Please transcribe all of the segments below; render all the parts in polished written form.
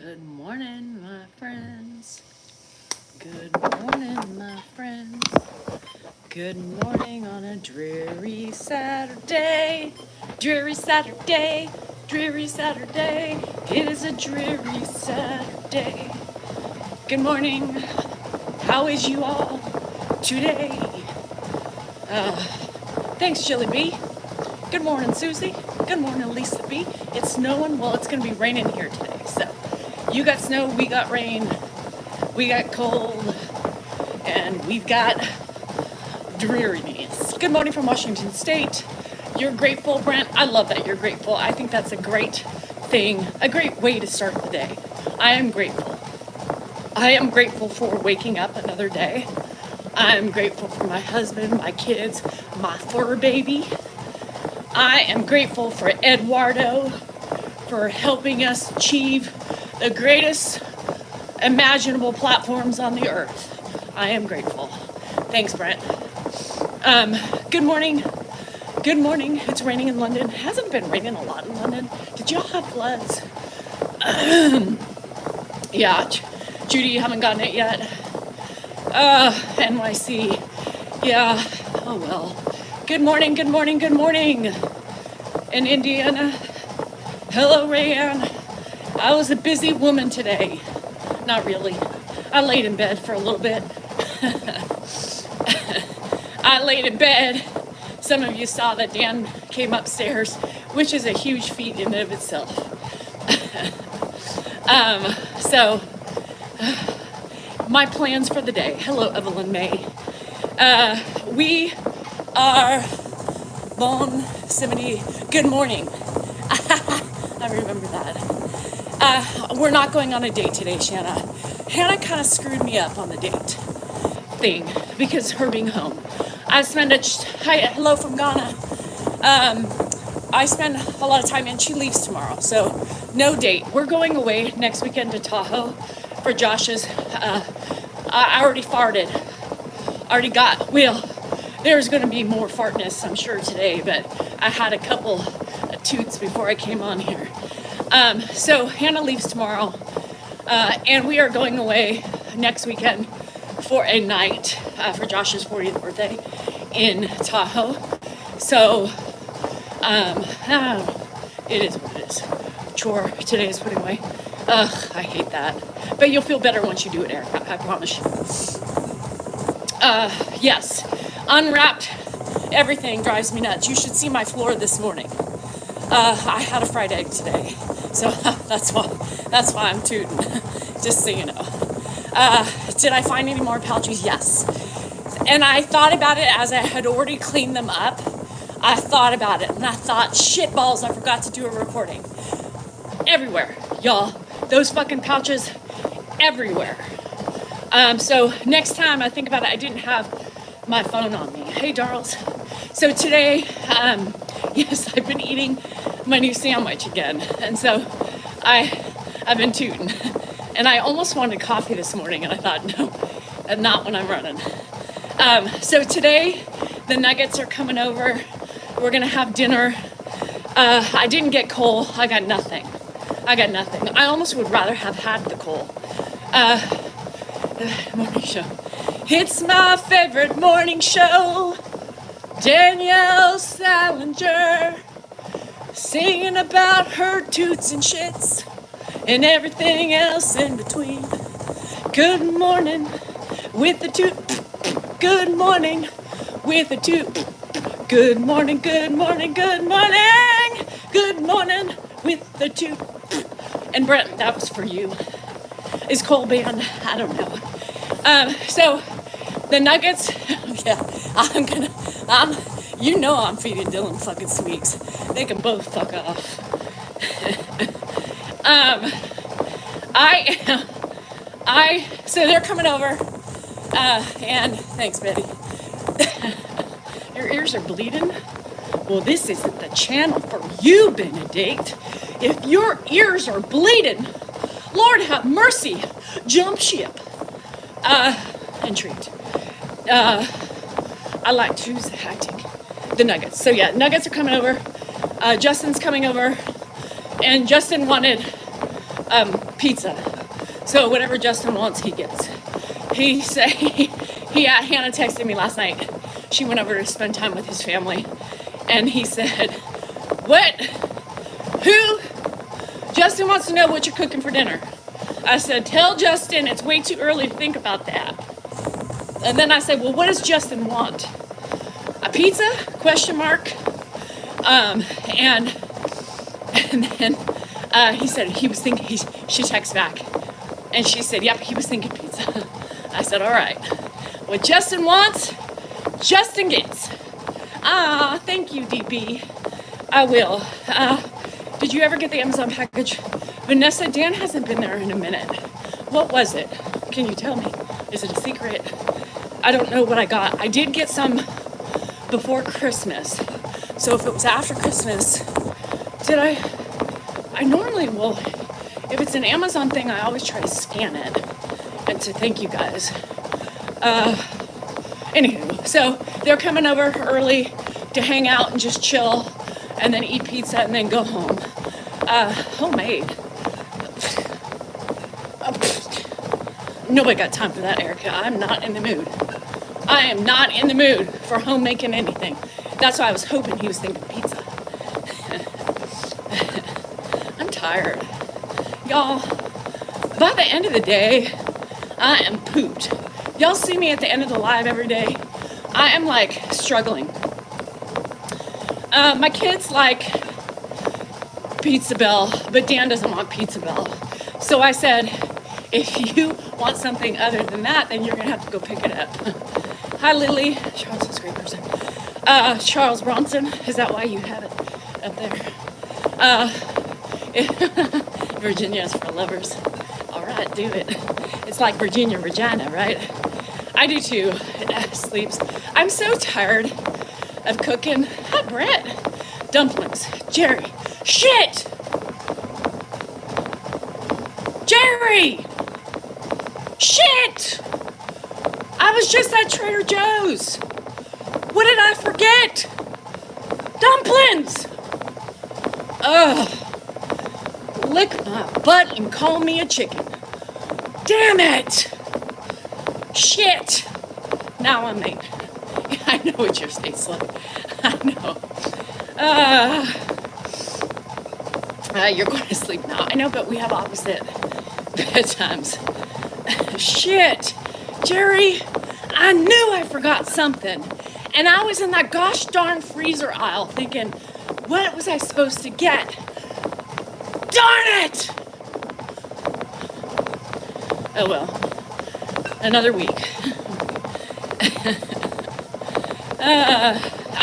Good morning, my friends. Good morning, my friends. Good morning on a dreary Saturday. Dreary Saturday. Dreary Saturday. It is a dreary Saturday. Good morning. How is you all today? Thanks, Chili B. Good morning, Susie. Good morning, Lisa B. It's snowing. Well, it's going to be raining here today. So you got snow, we got rain, we got cold, and we've got dreariness. Good morning from Washington State. You're grateful, Brent. I love that you're grateful. I think that's a great thing, a great way to start the day. I am grateful. I am grateful for waking up another day. I am grateful for my husband, my kids, my fur baby. I am grateful for Eduardo for helping us achieve the greatest imaginable platforms on the earth. I am grateful. Thanks, Brent. Good morning. Good morning. It's raining in London. It hasn't been raining a lot in London. Did y'all have floods? Yeah, Judy, you haven't gotten it yet. NYC. Yeah, oh well. Good morning, good morning, good morning. In Indiana. Hello, Rayanne. I was a busy woman today. Not really. I laid in bed for a little bit. I laid in bed. Some of you saw that Dan came upstairs, which is a huge feat in and of itself. So, my plans for the day. Hello, Evelyn May. We are Bon Simony. Good morning. I remember that. We're not going on a date today, Shanna. Hannah kind of screwed me up on the date thing because her being home. Hello from Ghana. I spend a lot of time and she leaves tomorrow, so no date. We're going away next weekend to Tahoe for Josh's. I already farted. There's going to be more fartness, I'm sure, today, but I had a couple of toots before I came on here. So Hannah leaves tomorrow, and we are going away next weekend for a night for Josh's 40th birthday in Tahoe. So, it is what it is. Chore today is putting away. Ugh, I hate that. But you'll feel better once you do it, Erica, I promise you. Yes, unwrapped everything drives me nuts. You should see my floor this morning. I had a fried egg today, so that's why I'm tooting, just so you know. Did I find any more pouches? Yes. And I thought about it as I had already cleaned them up. I thought about it, and I thought, shit balls, I forgot to do a recording. Everywhere, y'all. Those fucking pouches everywhere. So next time I think about it, I didn't have my phone on me. Hey, Darls. So today, yes, I've been eating my new sandwich again. And so I've been tooting. And I almost wanted coffee this morning, and I thought, no, not when I'm running. So today, the Nuggets are coming over. We're going to have dinner. I didn't get coal. I got nothing. I almost would rather have had the coal. Morning show. It's my favorite morning show. Danielle Salinger singing about her toots and shits and everything else in between. Good morning with the toot. Good morning with the toot. Good morning, good morning, good morning. Good morning with the toot. And Brent, that was for you. Is Cole banned? I don't know. So the Nuggets, yeah, I'm feeding Dylan fucking sweets. They can both fuck off. So they're coming over, and thanks, Betty. Your ears are bleeding? Well, this isn't the channel for you, Benedict. If your ears are bleeding, Lord have mercy, jump ship. Intrigued. I liked who's acting. The Nuggets. So yeah, Nuggets are coming over. Justin's coming over. And Justin wanted pizza. So whatever Justin wants, he gets. Hannah texted me last night. She went over to spend time with his family, and he said, "What? Who? Justin wants to know what you're cooking for dinner." I said, "Tell Justin it's way too early to think about that." And then I said, "Well, what does Justin want? A pizza? Question mark." And then he said he was thinking. She texted back, and she said, "Yep, he was thinking pizza." I said, "All right. What Justin wants, Justin gets." Thank you, DB. I will. Did you ever get the Amazon package? Vanessa, Dan hasn't been there in a minute. What was it? Can you tell me? Is it a secret? I don't know what I got. I did get some before Christmas. So if it was after Christmas, did I normally will, if it's an Amazon thing, I always try to scan it and to thank you guys. Anywho, so they're coming over early to hang out and just chill and then eat pizza and then go home. Homemade. Nobody got time for that, Erica. I'm not in the mood. I am not in the mood for homemaking anything. That's why I was hoping he was thinking pizza. I'm tired. Y'all, by the end of the day, I am pooped. Y'all see me at the end of the live every day. I am like struggling. My kids like Pizza Bell, but Dan doesn't want Pizza Bell. So I said, if you want something other than that, then you're gonna have to go pick it up. Hi, Lily. Charles is a great person. Charles Bronson, is that why you have it up there? Virginia is for lovers. All right, do it. It's like Virginia Regina, right? I do too. Sleeps. I'm so tired of cooking. Hi, Brett. Dumplings. Jerry. Shit! Jerry! Shit! I was just at Trader Joe's. What did I forget? Dumplings! Ugh. Lick my butt and call me a chicken. Damn it! Shit! Now I'm late. I know what your state's like. I know. You're going to sleep now. I know, but we have opposite bedtimes. Shit! Jerry, I knew I forgot something. And I was in that gosh darn freezer aisle thinking, what was I supposed to get? Darn it! Oh well. Another week.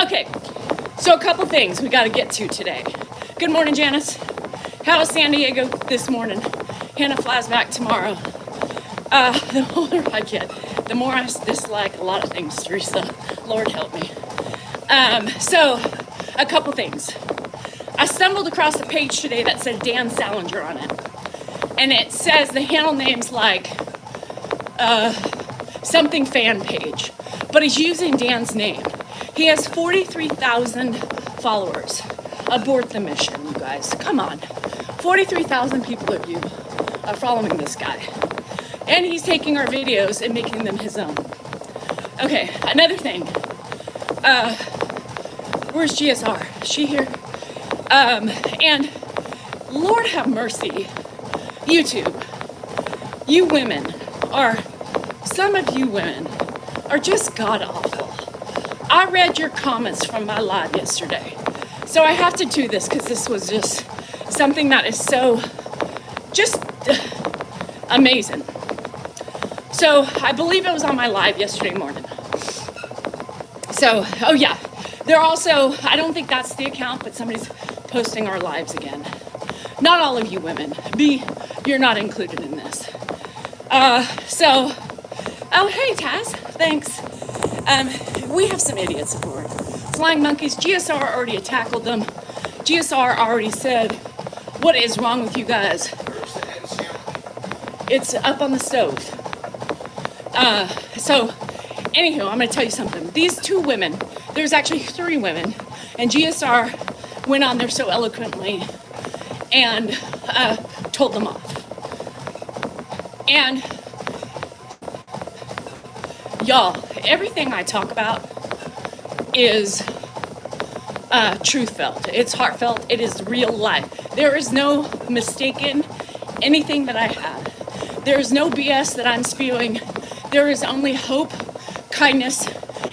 Okay. So a couple things we got to get to today. Good morning, Janice. How was San Diego this morning? Hannah flies back tomorrow. The older I get, the more I dislike a lot of things, Teresa. Lord help me. So, a couple things. I stumbled across a page today that said Dan Salinger on it. And it says the handle name's like something fan page. But he's using Dan's name. He has 43,000 followers. Abort the mission, you guys. Come on. 43,000 people of you are following this guy. And he's taking our videos and making them his own. Okay, another thing. Where's GSR? Is she here? And Lord have mercy, YouTube. You women are, some of you women are just god awful. I read your comments from my live yesterday. So I have to do this because this was just something that is so just amazing. So I believe it was on my live yesterday morning. So, oh yeah, they're also, I don't think that's the account, but somebody's posting our lives again. Not all of you women. B, you're not included in this. So, oh hey Taz, thanks. We have some idiots aboard. Flying monkeys, GSR already tackled them. GSR already said, what is wrong with you guys? It's up on the stove. So, anywho, I'm going to tell you something. These two women, there's actually three women, and GSR went on there so eloquently and told them off. And y'all, everything I talk about is truth felt. It's heartfelt. It is real life. There is no mistaken anything that I have. There is no BS that I'm spewing. There is only hope, kindness,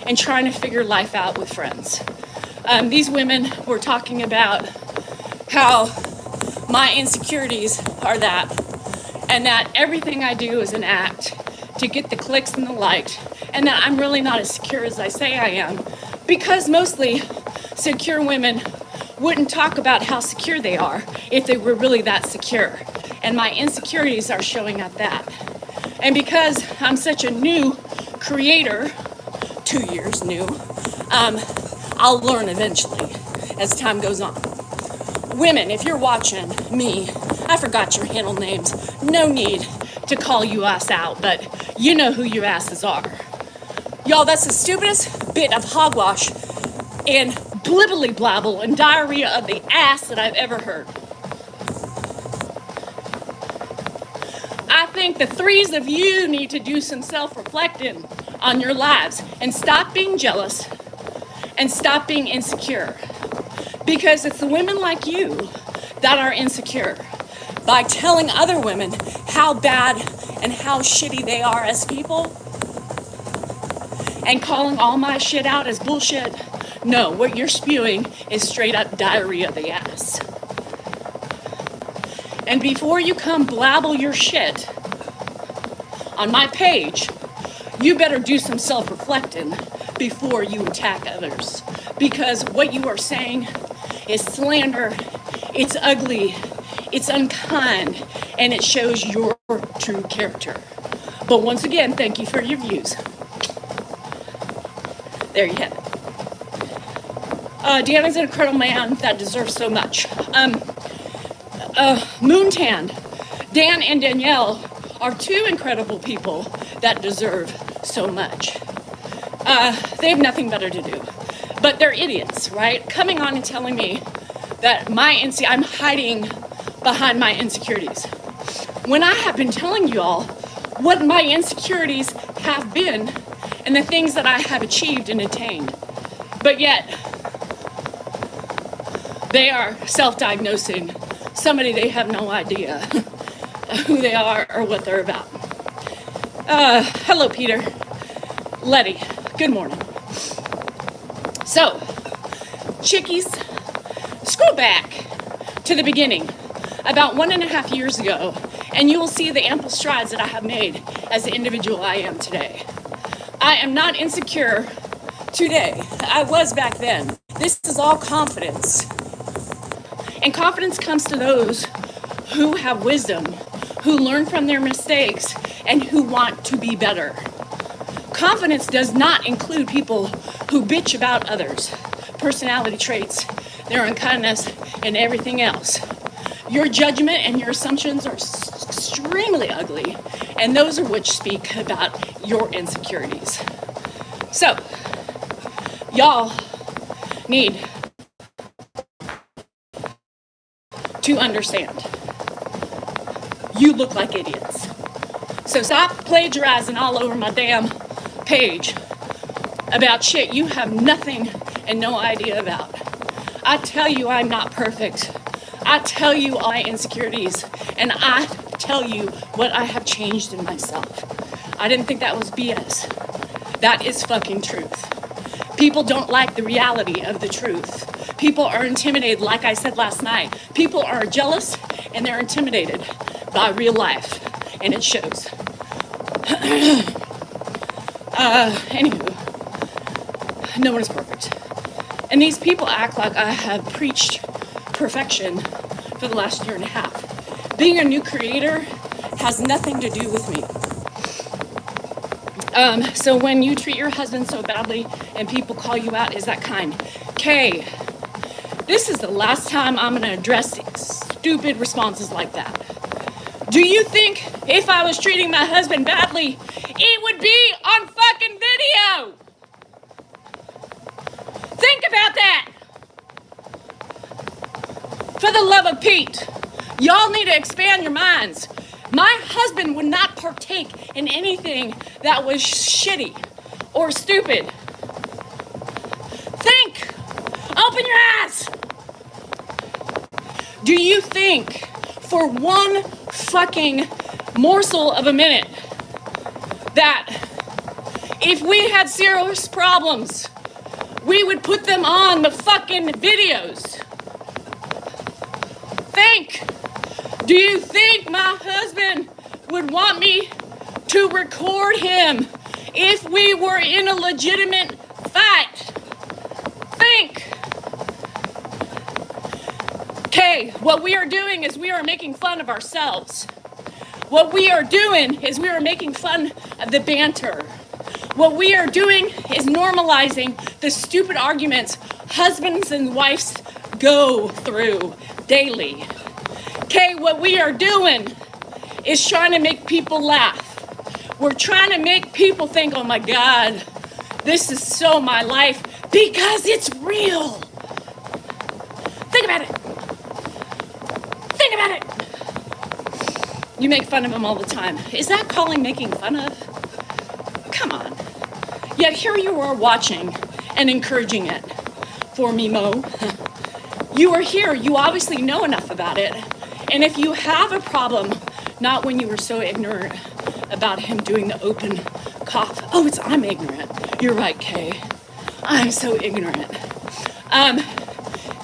and trying to figure life out with friends. These women were talking about how my insecurities are that, and that everything I do is an act to get the clicks and the likes, and that I'm really not as secure as I say I am, because mostly secure women wouldn't talk about how secure they are if they were really that secure. And my insecurities are showing at that. And because I'm such a new creator, 2 years new, I'll learn eventually as time goes on. Women, if you're watching me, I forgot your handle names. No need to call you ass out, but you know who your asses are. Y'all, that's the stupidest bit of hogwash and blibbly blabble and diarrhea of the ass that I've ever heard. I think the threes of you need to do some self-reflecting on your lives and stop being jealous and stop being insecure. Because it's the women like you that are insecure by telling other women how bad and how shitty they are as people and calling all my shit out as bullshit. No, what you're spewing is straight up diarrhea of the ass. And before you come blabble your shit on my page, you better do some self-reflecting before you attack others. Because what you are saying is slander, it's ugly, it's unkind, and it shows your true character. But once again, thank you for your views. There you have it. Dan is an incredible man that deserves so much. Moontanned. Dan and Danielle are two incredible people that deserve so much. They have nothing better to do. But they're idiots, right? Coming on and telling me that I'm hiding behind my insecurities. When I have been telling you all what my insecurities have been and the things that I have achieved and attained. But yet, they are self-diagnosing somebody they have no idea who they are or what they're about. Hello, Peter. Letty, good morning. So, chickies, scroll back to the beginning, about 1.5 years ago, and you will see the ample strides that I have made as the individual I am today. I am not insecure today. I was back then. This is all confidence. And confidence comes to those who have wisdom, who learn from their mistakes, and who want to be better. Confidence does not include people who bitch about others, personality traits, their unkindness, and everything else. Your judgment and your assumptions are extremely ugly, and those are which speak about your insecurities. So, y'all need to understand. You look like idiots. So stop plagiarizing all over my damn page about shit you have nothing and no idea about. I tell you I'm not perfect. I tell you all my insecurities, and I tell you what I have changed in myself. I didn't think that was BS. That is fucking truth. People don't like the reality of the truth. People are intimidated, like I said last night. People are jealous and they're intimidated by real life, and it shows. Anywho, no one is perfect. And these people act like I have preached perfection for the last 1.5 years. Being a new creator has nothing to do with me. So when you treat your husband so badly and people call you out, is that kind? Kay, this is the last time I'm gonna address stupid responses like that. Do you think if I was treating my husband badly, it would be on fucking video? Think about that. For the love of Pete, y'all need to expand your minds. My husband would not partake in anything that was shitty or stupid. Think. Open your eyes. Do you think for one fucking morsel of a minute that if we had serious problems, we would put them on the fucking videos? Think. Do you think my husband would want me to record him if we were in a legitimate fight? Think. Okay, what we are doing is we are making fun of ourselves. What we are doing is we are making fun of the banter. What we are doing is normalizing the stupid arguments husbands and wives go through daily. Okay, what we are doing is trying to make people laugh. We're trying to make people think, oh my God, this is so my life, because it's real. Think about it. Think about it. You make fun of him all the time. Is that calling making fun of? Come on. Yet here you are watching and encouraging it. For me, Mo. You are here. You obviously know enough about it. And if you have a problem, not when you were so ignorant about him doing the open cough. Oh, I'm ignorant. You're right, Kay. I'm so ignorant.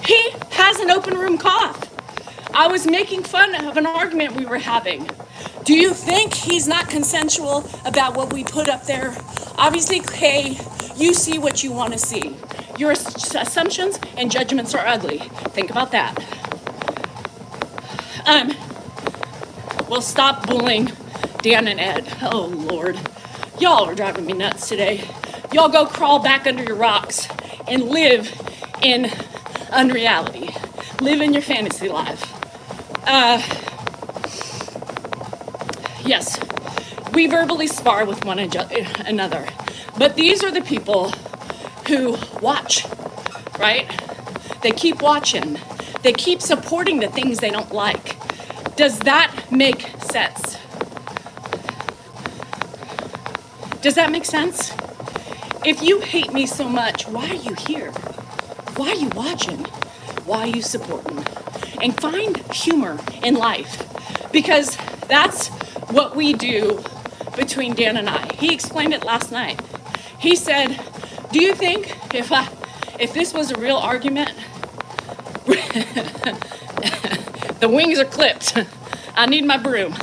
He has an open room cough. I was making fun of an argument we were having. Do you think he's not consensual about what we put up there? Obviously, Kay, you see what you want to see. Your assumptions and judgments are ugly. Think about that. Well, stop bullying Dan and Ed. Oh, Lord. Y'all are driving me nuts today. Y'all go crawl back under your rocks and live in unreality. Live in your fantasy life. Yes, we verbally spar with one another. But these are the people who watch, right? They keep watching. They keep supporting the things they don't like. Does that make sense? Does that make sense? If you hate me so much, why are you here? Why are you watching? Why are you supporting? And find humor in life, because that's what we do between Dan and I. He explained it last night. He said, do you think if this was a real argument, the wings are clipped. I need my broom.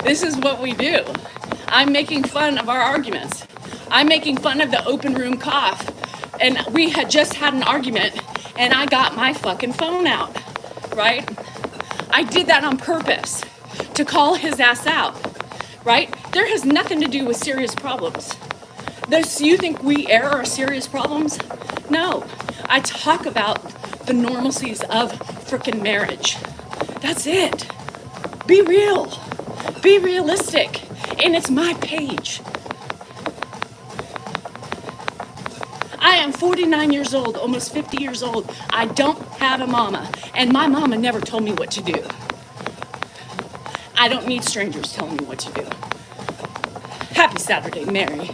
This is what we do. I'm making fun of our arguments. I'm making fun of the open room cough. And we had just had an argument and I got my fucking phone out, right? I did that on purpose to call his ass out, right? There has nothing to do with serious problems. You think we air our serious problems? No. I talk about the normalcies of frickin' marriage. That's it. Be real. Be realistic. And it's my page. I am 49 years old, almost 50 years old. I don't have a mama. And my mama never told me what to do. I don't need strangers telling me what to do. Happy Saturday, Mary.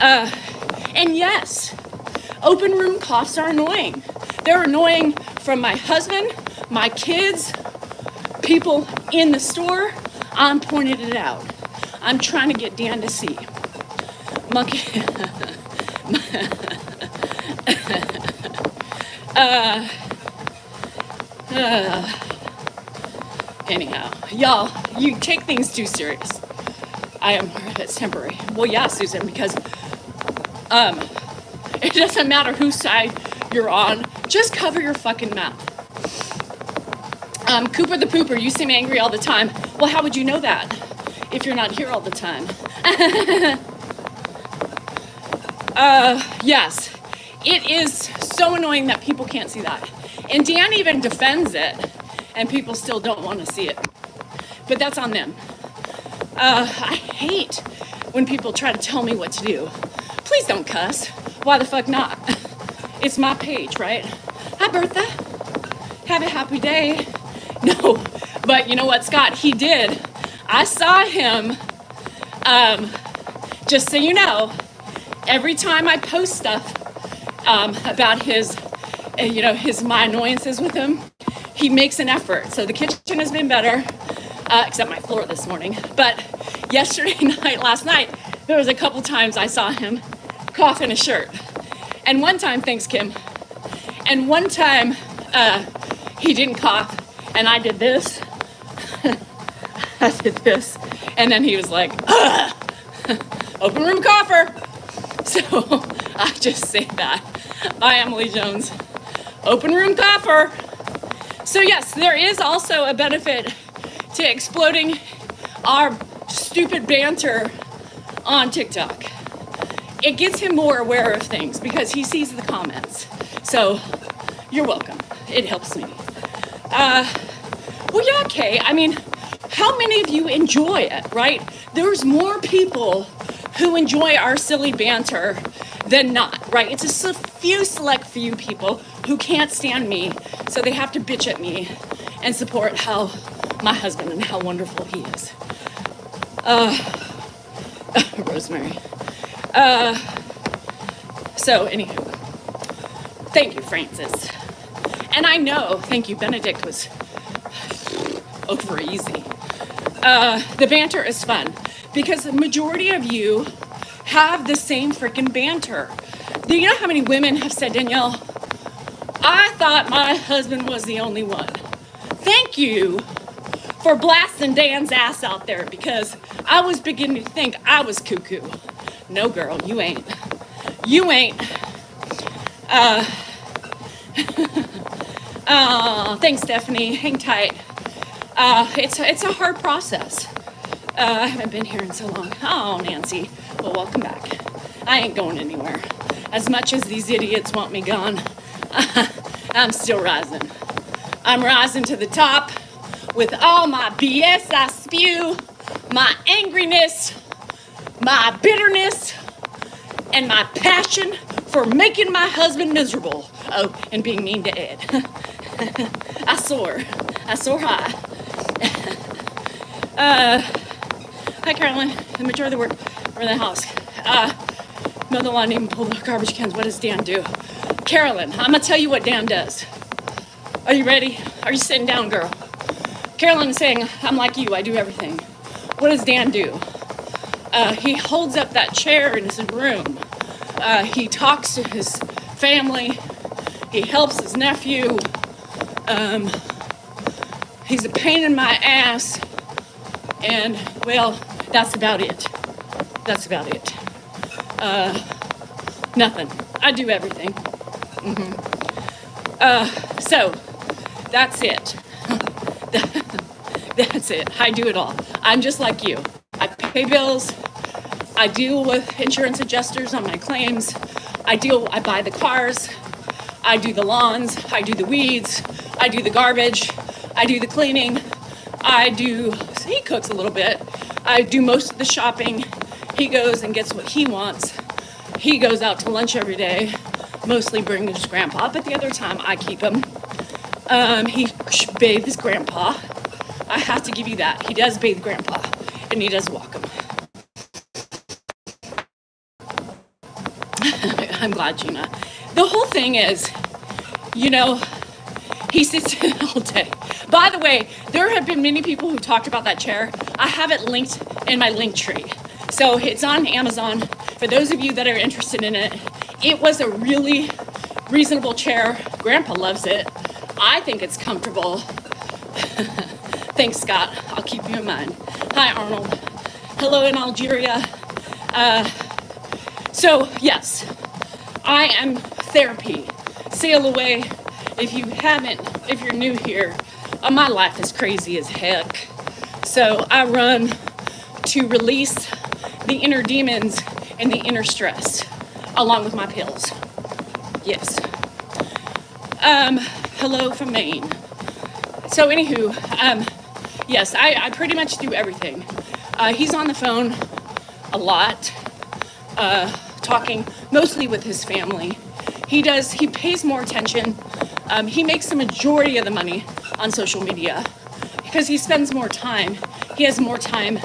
And yes, open room coughs are annoying. They're annoying from my husband, my kids, people in the store. I'm pointing it out. I'm trying to get Dan to see. Monkey. Anyhow, y'all, you take things too serious. It's temporary. Well, yeah, Susan, because it doesn't matter whose side you're on. Just cover your fucking mouth. Cooper the Pooper, you seem angry all the time. Well, how would you know that if you're not here all the time? Yes, it is so annoying that people can't see that. And Dan even defends it, and people still don't want to see it. But that's on them. I hate when people try to tell me what to do. Please don't cuss. Why the fuck not? It's my page, right? Hi, Bertha. Have a happy day. No, but you know what, Scott? He did. I saw him, just so you know, every time I post stuff about his, my annoyances with him, he makes an effort. So the kitchen has been better, except my floor this morning. But last night, there was a couple times I saw him cough in a shirt. And one time, thanks, Kim. And one time, he didn't cough, and I did this. I did this. And then he was like, open room cougher. So I just say that. Bye, Emily Jones. Open room cougher. So yes, there is also a benefit to exploding our stupid banter on TikTok. It gets him more aware of things because he sees the comments. So you're welcome. It helps me. Well, yeah, okay. I mean, how many of you enjoy it, right? There's more people who enjoy our silly banter than not, right? It's a select few people who can't stand me, so they have to bitch at me and support how my husband and how wonderful he is. Rosemary. So anywho, thank you, Francis. And I know, thank you, Benedict was over easy. The banter is fun because the majority of you have the same freaking banter. Do you know how many women have said, Danielle, I thought my husband was the only one. Thank you for blasting Dan's ass out there because I was beginning to think I was cuckoo. No, girl, you ain't. You ain't. Thanks, Stephanie. Hang tight. It's a hard process. I haven't been here in so long. Oh, Nancy. Well, welcome back. I ain't going anywhere. As much as these idiots want me gone, I'm still rising. I'm rising to the top with all my BS I spew, my angriness, my bitterness, and my passion for making my husband miserable. Oh, and being mean to Ed. I soar high. Hi, Carolyn. The majority of the work around the house. Mow the lawn, even pull the garbage cans. What does Dan do? Carolyn, I'm gonna tell you what Dan does. Are you ready? Are you sitting down, girl? Carolyn is saying, I'm like you, I do everything. What does Dan do? He holds up that chair in his room. He talks to his family. He helps his nephew. He's a pain in my ass. And, well, that's about it. That's about it. Nothing. I do everything. So, that's it. That's it. I do it all. I'm just like you. I pay bills. I deal with insurance adjusters on my claims. I buy the cars. I do the lawns. I do the weeds. I do the garbage. I do the cleaning. He cooks a little bit. I do most of the shopping. He goes and gets what he wants. He goes out to lunch every day, mostly brings grandpa, but the other time I keep him. He bathes grandpa. I have to give you that. He does bathe grandpa, and he does walk him. I'm glad, Gina. The whole thing is, he sits in all day. By the way, there have been many people who talked about that chair. I have it linked in my link tree. So it's on Amazon. For those of you that are interested in it, it was a really reasonable chair. Grandpa loves it. I think it's comfortable. Thanks, Scott. I'll keep you in mind. Hi, Arnold. Hello in Algeria. So, yes, I am therapy. Sail away. If you're new here, my life is crazy as heck. So I run to release the inner demons and the inner stress, along with my pills. Yes. Hello from Maine. So anywho, yes, I pretty much do everything. He's on the phone a lot, talking mostly with his family. He pays more attention He makes the majority of the money on social media because he spends more time. He has more time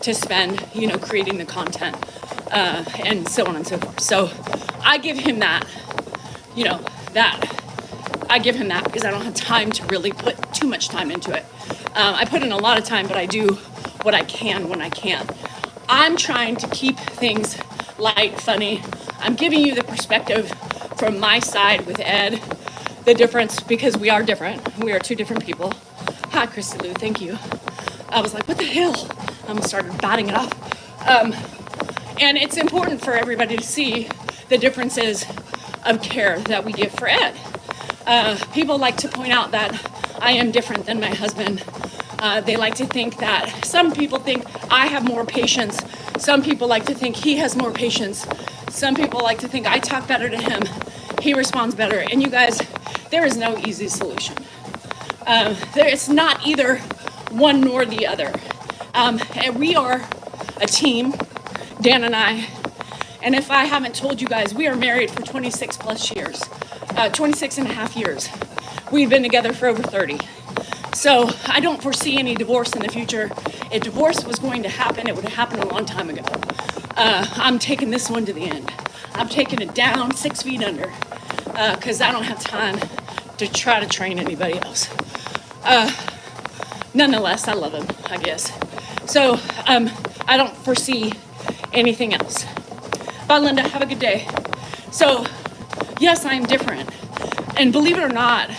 to spend, creating the content, and so on and so forth. So I give him that, I give him that because I don't have time to really put too much time into it. I put in a lot of time, but I do what I can when I can. I'm trying to keep things light, funny. I'm giving you the perspective from my side with Ed, the difference, because we are different. We are two different people. Hi, Christy Lou, thank you. I was like, what the hell? I started batting it off. And it's important for everybody to see the differences of care that we give for Ed. People like to point out that I am different than my husband. They like to think that some people think I have more patience. Some people like to think he has more patience. Some people like to think I talk better to him. He responds better. And you guys, there is no easy solution. It's not either one nor the other. And we are a team, Dan and I. And if I haven't told you guys, we are married for 26 plus years, 26 and a half years. We've been together for over 30. So I don't foresee any divorce in the future. If divorce was going to happen, it would have happened a long time ago. I'm taking this one to the end. I'm taking it down 6 feet under because I don't have time to try to train anybody else. Nonetheless, I love him, I guess. So I don't foresee anything else. Bye, Linda. Have a good day. So, yes, I am different. And believe it or not,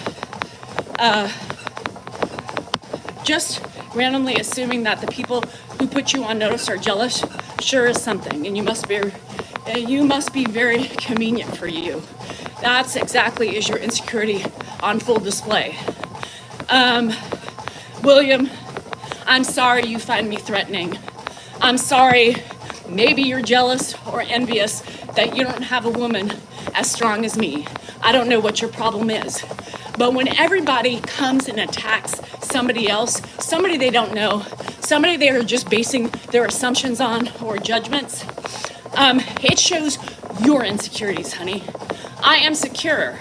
just randomly assuming that the people who put you on notice are jealous sure is something, and you must be very convenient for you. That's exactly is your insecurity on full display. William, I'm sorry you find me threatening. I'm sorry, maybe you're jealous or envious that you don't have a woman as strong as me. I don't know what your problem is. But when everybody comes and attacks somebody else, somebody they don't know, somebody they are just basing their assumptions on or judgments, it shows your insecurities, honey. I am secure.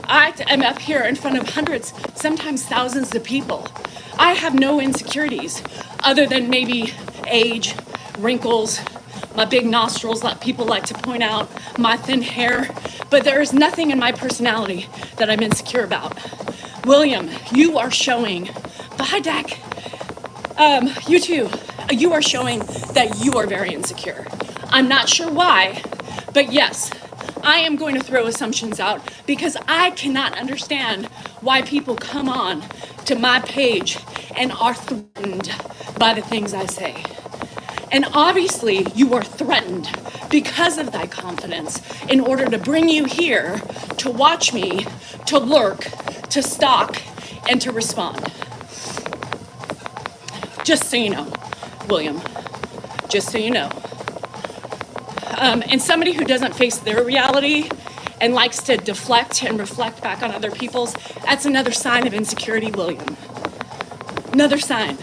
I am up here in front of hundreds, sometimes thousands of people. I have no insecurities other than maybe age, wrinkles, my big nostrils that people like to point out, my thin hair, but there is nothing in my personality that I'm insecure about. William, you are showing, bye Dak, you too, you are showing that you are very insecure. I'm not sure why, but yes, I am going to throw assumptions out because I cannot understand why people come on to my page and are threatened by the things I say. And obviously you are threatened because of thy confidence in order to bring you here to watch me, to lurk, to stalk, and to respond. Just so you know, William, just so you know. And somebody who doesn't face their reality and likes to deflect and reflect back on other people's, that's another sign of insecurity, William. Another sign.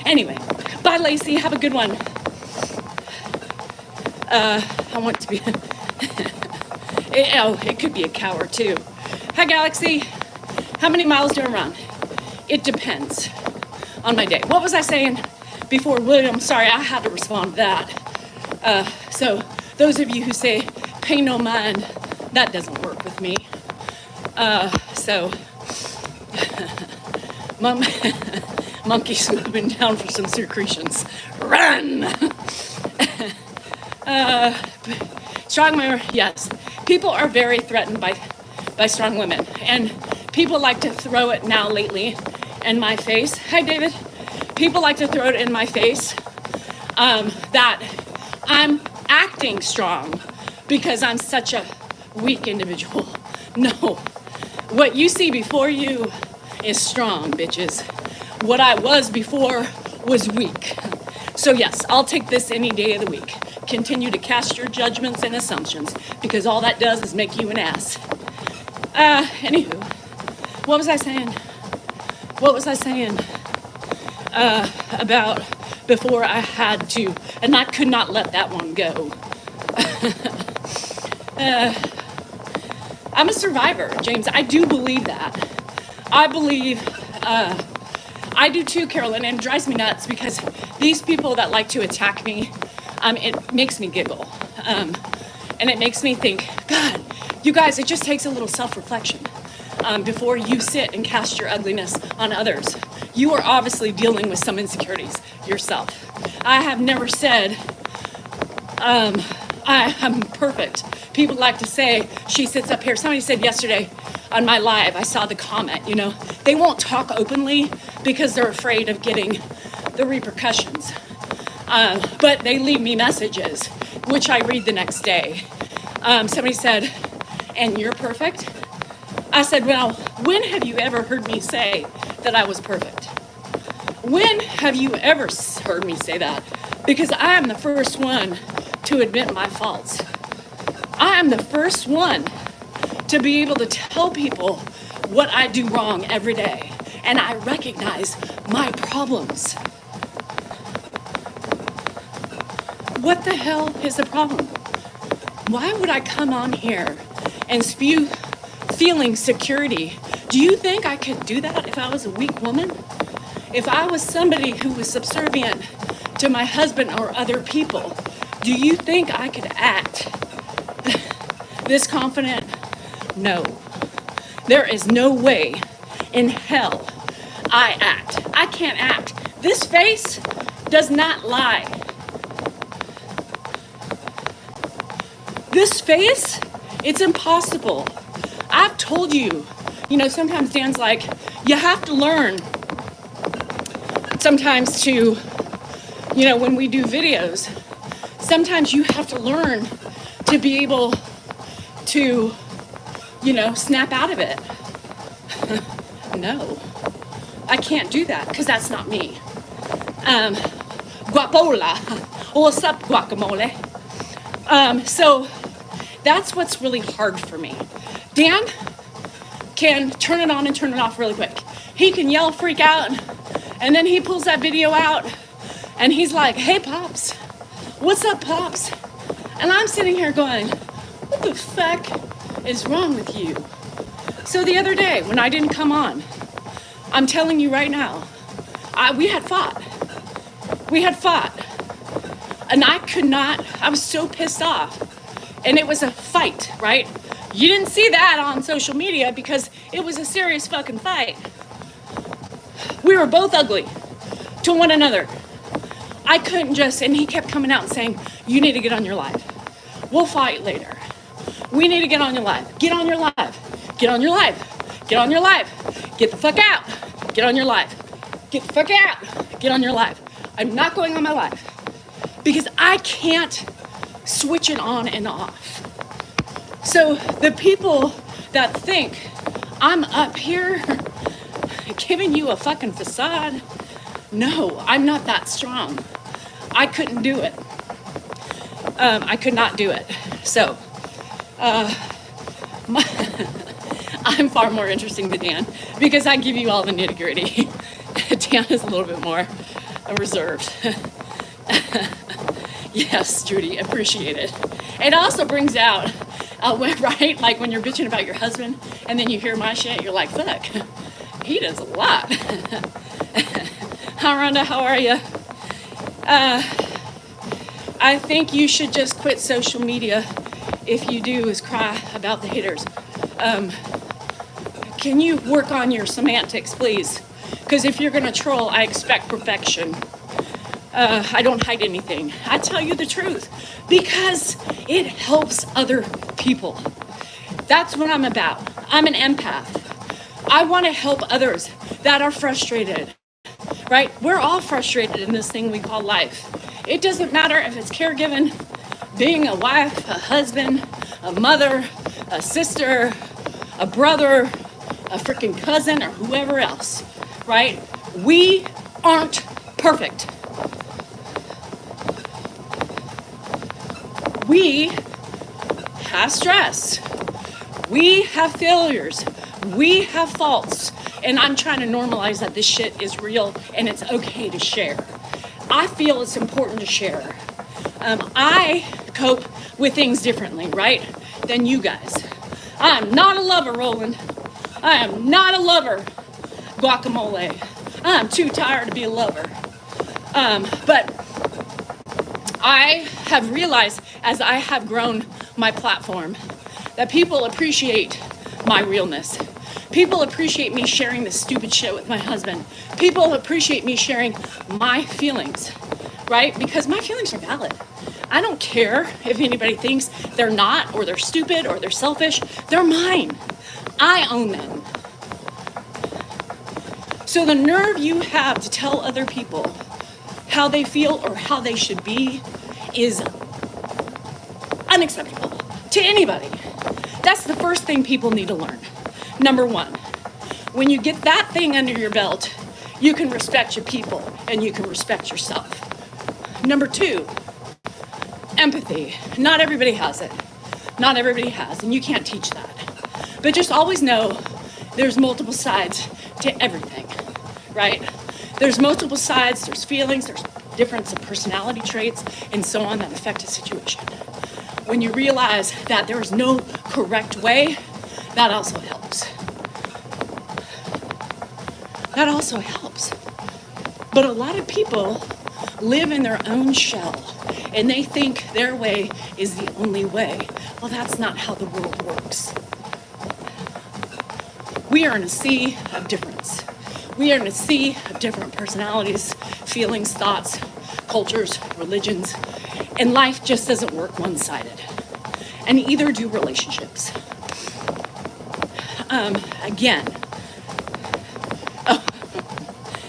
Anyway, bye, Lacey. Have a good one. I want to be... it could be a cow or two. Hi, Galaxy. How many miles do I run? It depends on my day. What was I saying before, William? Sorry, I had to respond to that. So those of you who say, pay no mind, that doesn't work with me. Monkey swooping down for some secretions. Run! Strong women, yes. People are very threatened by strong women. And people like to throw it now lately in my face. Hi, David. People like to throw it in my face that I'm acting strong because I'm such a weak individual. No. What you see before you is strong, bitches. What I was before was weak. So yes, I'll take this any day of the week. Continue to cast your judgments and assumptions because all that does is make you an ass. Anywho, what was I saying? About before I had to, and I could not let that one go. I'm a survivor, James. I do believe that. I believe, I do too, Carolyn, and it drives me nuts because these people that like to attack me, it makes me giggle. And it makes me think, God, you guys, it just takes a little self-reflection before you sit and cast your ugliness on others. You are obviously dealing with some insecurities yourself. I have never said I'm perfect. People like to say, she sits up here. Somebody said yesterday on my live, I saw the comment, they won't talk openly because they're afraid of getting the repercussions. But they leave me messages, which I read the next day. Somebody said, and you're perfect? I said, well, when have you ever heard me say that I was perfect? When have you ever heard me say that? Because I am the first one to admit my faults. I am the first one to be able to tell people what I do wrong every day. And I recognize my problems. What the hell is the problem? Why would I come on here and spew feeling security? Do you think I could do that if I was a weak woman? If I was somebody who was subservient to my husband or other people, do you think I could act this confident? No. There is no way in hell I act. I can't act. This face does not lie. This face, it's impossible. I've told you, sometimes Dan's like, you have to learn sometimes to, when we do videos, sometimes you have to learn to be able to, snap out of it. No, I can't do that because that's not me. Guapola, what's up, guacamole? So that's what's really hard for me. Dan can turn it on and turn it off really quick. He can yell, freak out, and then he pulls that video out and he's like, hey, Pops, what's up, Pops? And I'm sitting here going, what the fuck is wrong with you? So the other day when I didn't come on, I'm telling you right now, we had fought. And I was so pissed off. And it was a fight, right? You didn't see that on social media because it was a serious fucking fight. We were both ugly to one another. I couldn't and he kept coming out and saying, you need to get on your live. We'll fight later. We need to get on your live. Get on your live. Get on your live. Get on your live. Get the fuck out. Get on your live. Get the fuck out. Get on your live. I'm not going on my live because I can't switch it on and off. So the people that think I'm up here giving you a fucking facade, no, I'm not that strong. I couldn't do it. I could not do it. So I'm far more interesting than Dan because I give you all the nitty gritty. Dan is a little bit more reserved. Yes, Judy, appreciate it. It also brings out, right, like when you're bitching about your husband and then you hear my shit, you're like, fuck, he does a lot. Hi, Rhonda, how are you? I think you should just quit social media. If you do is cry about the haters. Can you work on your semantics, please? Because if you're going to troll, I expect perfection. I don't hide anything. I tell you the truth because it helps other people. That's what I'm about. I'm an empath. I want to help others that are frustrated, right? We're all frustrated in this thing we call life. It doesn't matter if it's caregiving, being a wife, a husband, a mother, a sister, a brother, a freaking cousin, or whoever else, right? We aren't perfect. We have stress. We have failures. We have faults. And I'm trying to normalize that this shit is real and it's okay to share. I feel it's important to share. I cope with things differently, right, than you guys. I am not a lover, Roland. I am not a lover, guacamole. I'm too tired to be a lover. But I have realized as I have grown my platform that people appreciate my realness. People appreciate me sharing this stupid shit with my husband. People appreciate me sharing my feelings, right? Because my feelings are valid. I don't care if anybody thinks they're not, or they're stupid, or they're selfish. They're mine. I own them. So the nerve you have to tell other people how they feel or how they should be is unacceptable to anybody. That's the first thing people need to learn. Number one, when you get that thing under your belt, you can respect your people and you can respect yourself. Number two, empathy. Not everybody has it. Not everybody has, and you can't teach that. But just always know there's multiple sides to everything, right? There's multiple sides, there's feelings, there's difference of personality traits, and so on that affect a situation. When you realize that there is no correct way, that also helps. That also helps. But a lot of people live in their own shell and they think their way is the only way. Well, that's not how the world works. We are in a sea of difference. We are in a sea of different personalities, feelings, thoughts, cultures, religions, and life just doesn't work one-sided. And either do relationships. Again,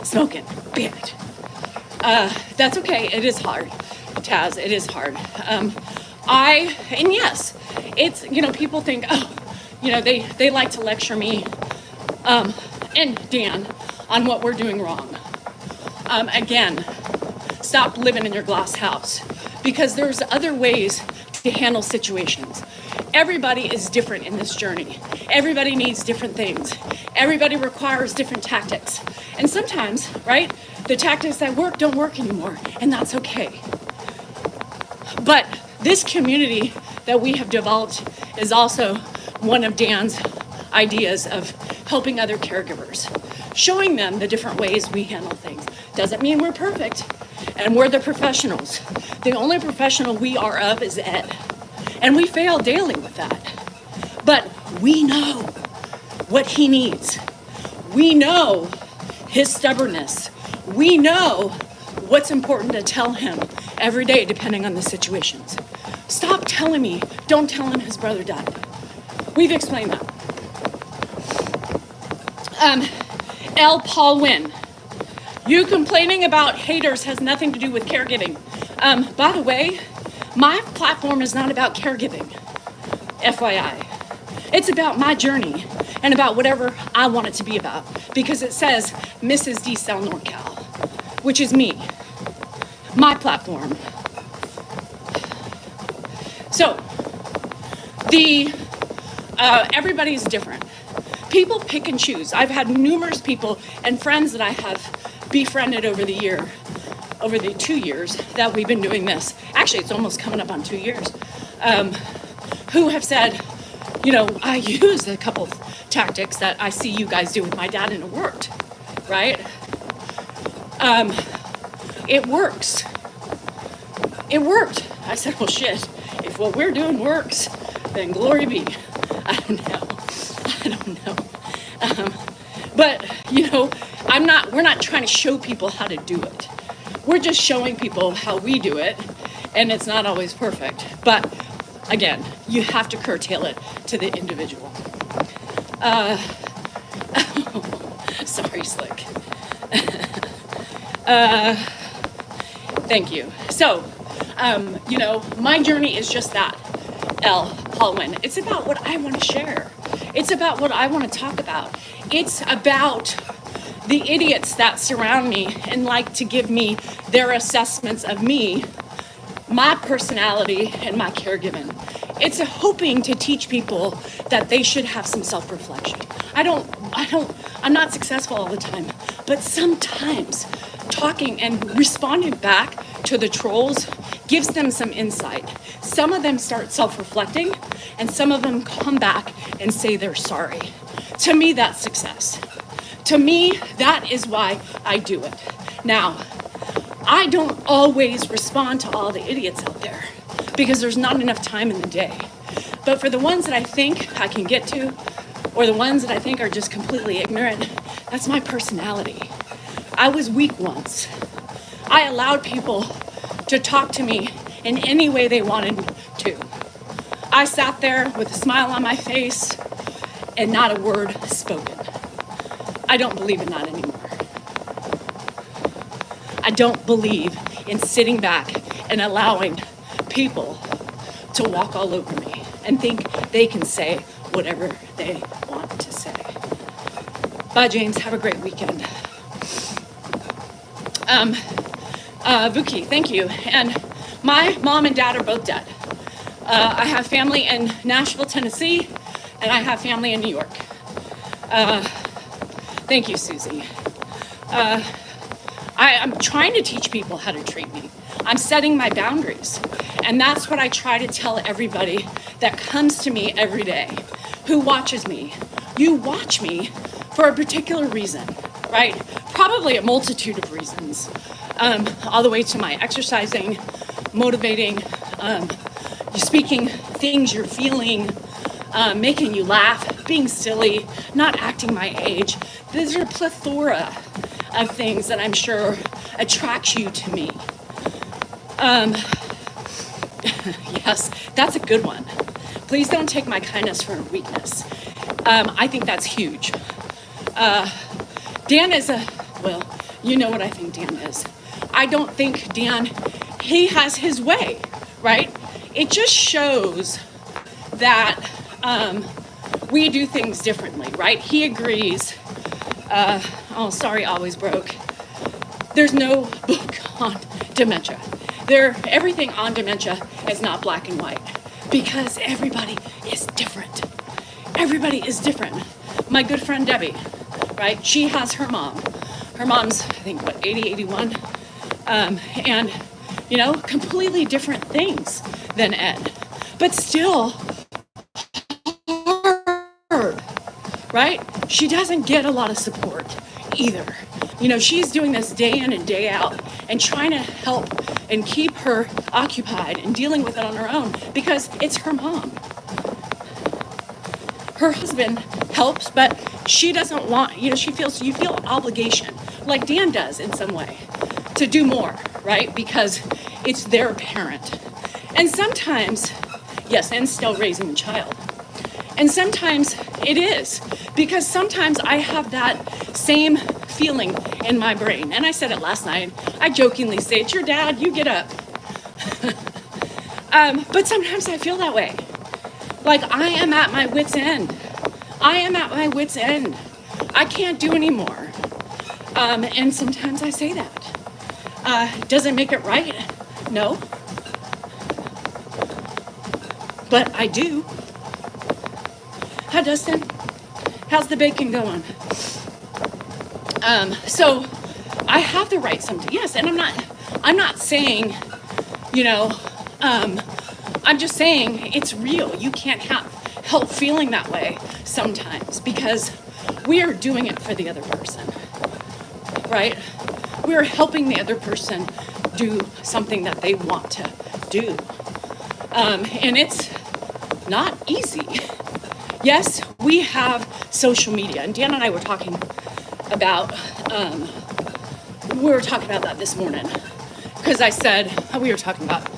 smoking, damn it. That's okay, it is hard, Taz, it is hard. And yes, it's, people think, they like to lecture me, and Dan, on what we're doing wrong. Again, stop living in your glass house, because there's other ways to handle situations. Everybody is different in this journey. Everybody needs different things. Everybody requires different tactics. And sometimes, right, the tactics that work don't work anymore, and that's okay. But this community that we have developed is also one of Dan's ideas of helping other caregivers, showing them the different ways we handle things. Doesn't mean we're perfect, and we're the professionals. The only professional we are of is Ed, and we fail daily with that. But we know what he needs. We know his stubbornness. We know what's important to tell him every day, depending on the situations. Stop telling me, don't tell him his brother died. We've explained that. L. Paul Wynn, you complaining about haters has nothing to do with caregiving. By the way, my platform is not about caregiving, FYI. It's about my journey and about whatever I want it to be about, because it says Mrs. D. Cell NorCal, which is me, my platform. So, everybody's different. People pick and choose. I've had numerous people and friends that I have befriended over the 2 years that we've been doing this. Actually, it's almost coming up on 2 years. Who have said, I used a couple of tactics that I see you guys do with my dad, and it worked, right? It works. It worked. I said, well, shit, if what we're doing works, then glory be. I don't know. But, we're not trying to show people how to do it. We're just showing people how we do it, and it's not always perfect. But, again, you have to curtail it to the individual. Sorry, Slick. Thank you. So, my journey is just that, L. Paulman. It's about what I want to share. It's about what I want to talk about. It's about the idiots that surround me and like to give me their assessments of me, my personality, and my caregiving. It's hoping to teach people that they should have some self-reflection. I'm not successful all the time, but sometimes talking and responding back to the trolls gives them some insight. Some of them start self-reflecting, and some of them come back and say they're sorry. To me, that's success. To me, that is why I do it. Now, I don't always respond to all the idiots out there because there's not enough time in the day. But for the ones that I think I can get to, or the ones that I think are just completely ignorant, that's my personality. I was weak once. I allowed people to talk to me in any way they wanted to. I sat there with a smile on my face and not a word spoken. I don't believe in that anymore. I don't believe in sitting back and allowing people to walk all over me and think they can say whatever they want to say. Bye, James. Have a great weekend. Vuki, thank you. And my mom and dad are both dead. I have family in Nashville, Tennessee, and I have family in New York. Thank you, Susie. I'm trying to teach people how to treat me. I'm setting my boundaries. And that's what I try to tell everybody that comes to me every day, who watches me. You watch me for a particular reason, right? Probably a multitude of reasons, all the way to my exercising, motivating, speaking things you're feeling, making you laugh, being silly, not acting my age. There's a plethora of things that I'm sure attracts you to me. Yes, that's a good one. Please don't take my kindness for a weakness. I think that's huge. Dan is well, you know what I think Dan is. I don't think Dan, he has his way, right? It just shows that we do things differently, right? He agrees. Oh, sorry, always broke. There's no book on dementia. Everything on dementia is not black and white because everybody is different. Everybody is different. My good friend Debbie, right? She has her mom. Her mom's, I think, 80, 81? And, completely different things than Ed. But still hard, right? She doesn't get a lot of support either. She's doing this day in and day out and trying to help and keep her occupied and dealing with it on her own because it's her mom. Her husband helps, but she doesn't want, you feel obligation, like Dan does in some way, to do more, right? Because it's their parent. And sometimes, yes, and still raising a child. And sometimes it is, because sometimes I have that same feeling in my brain. And I said it last night. I jokingly say, it's your dad, you get up. But sometimes I feel that way. Like I am at my wit's end. I am at my wit's end. I can't do anymore. And sometimes I say that. Does it make it right? No. But I do. Hi, Dustin. How's the bacon going? So I have the right sometimes. Yes, and I'm not saying, I'm just saying it's real. You can't help feeling that way sometimes because we are doing it for the other person, right? We are helping the other person do something that they want to do. And it's not easy. Yes, we have social media, and Dan and I were talking about that this morning because I said we were talking about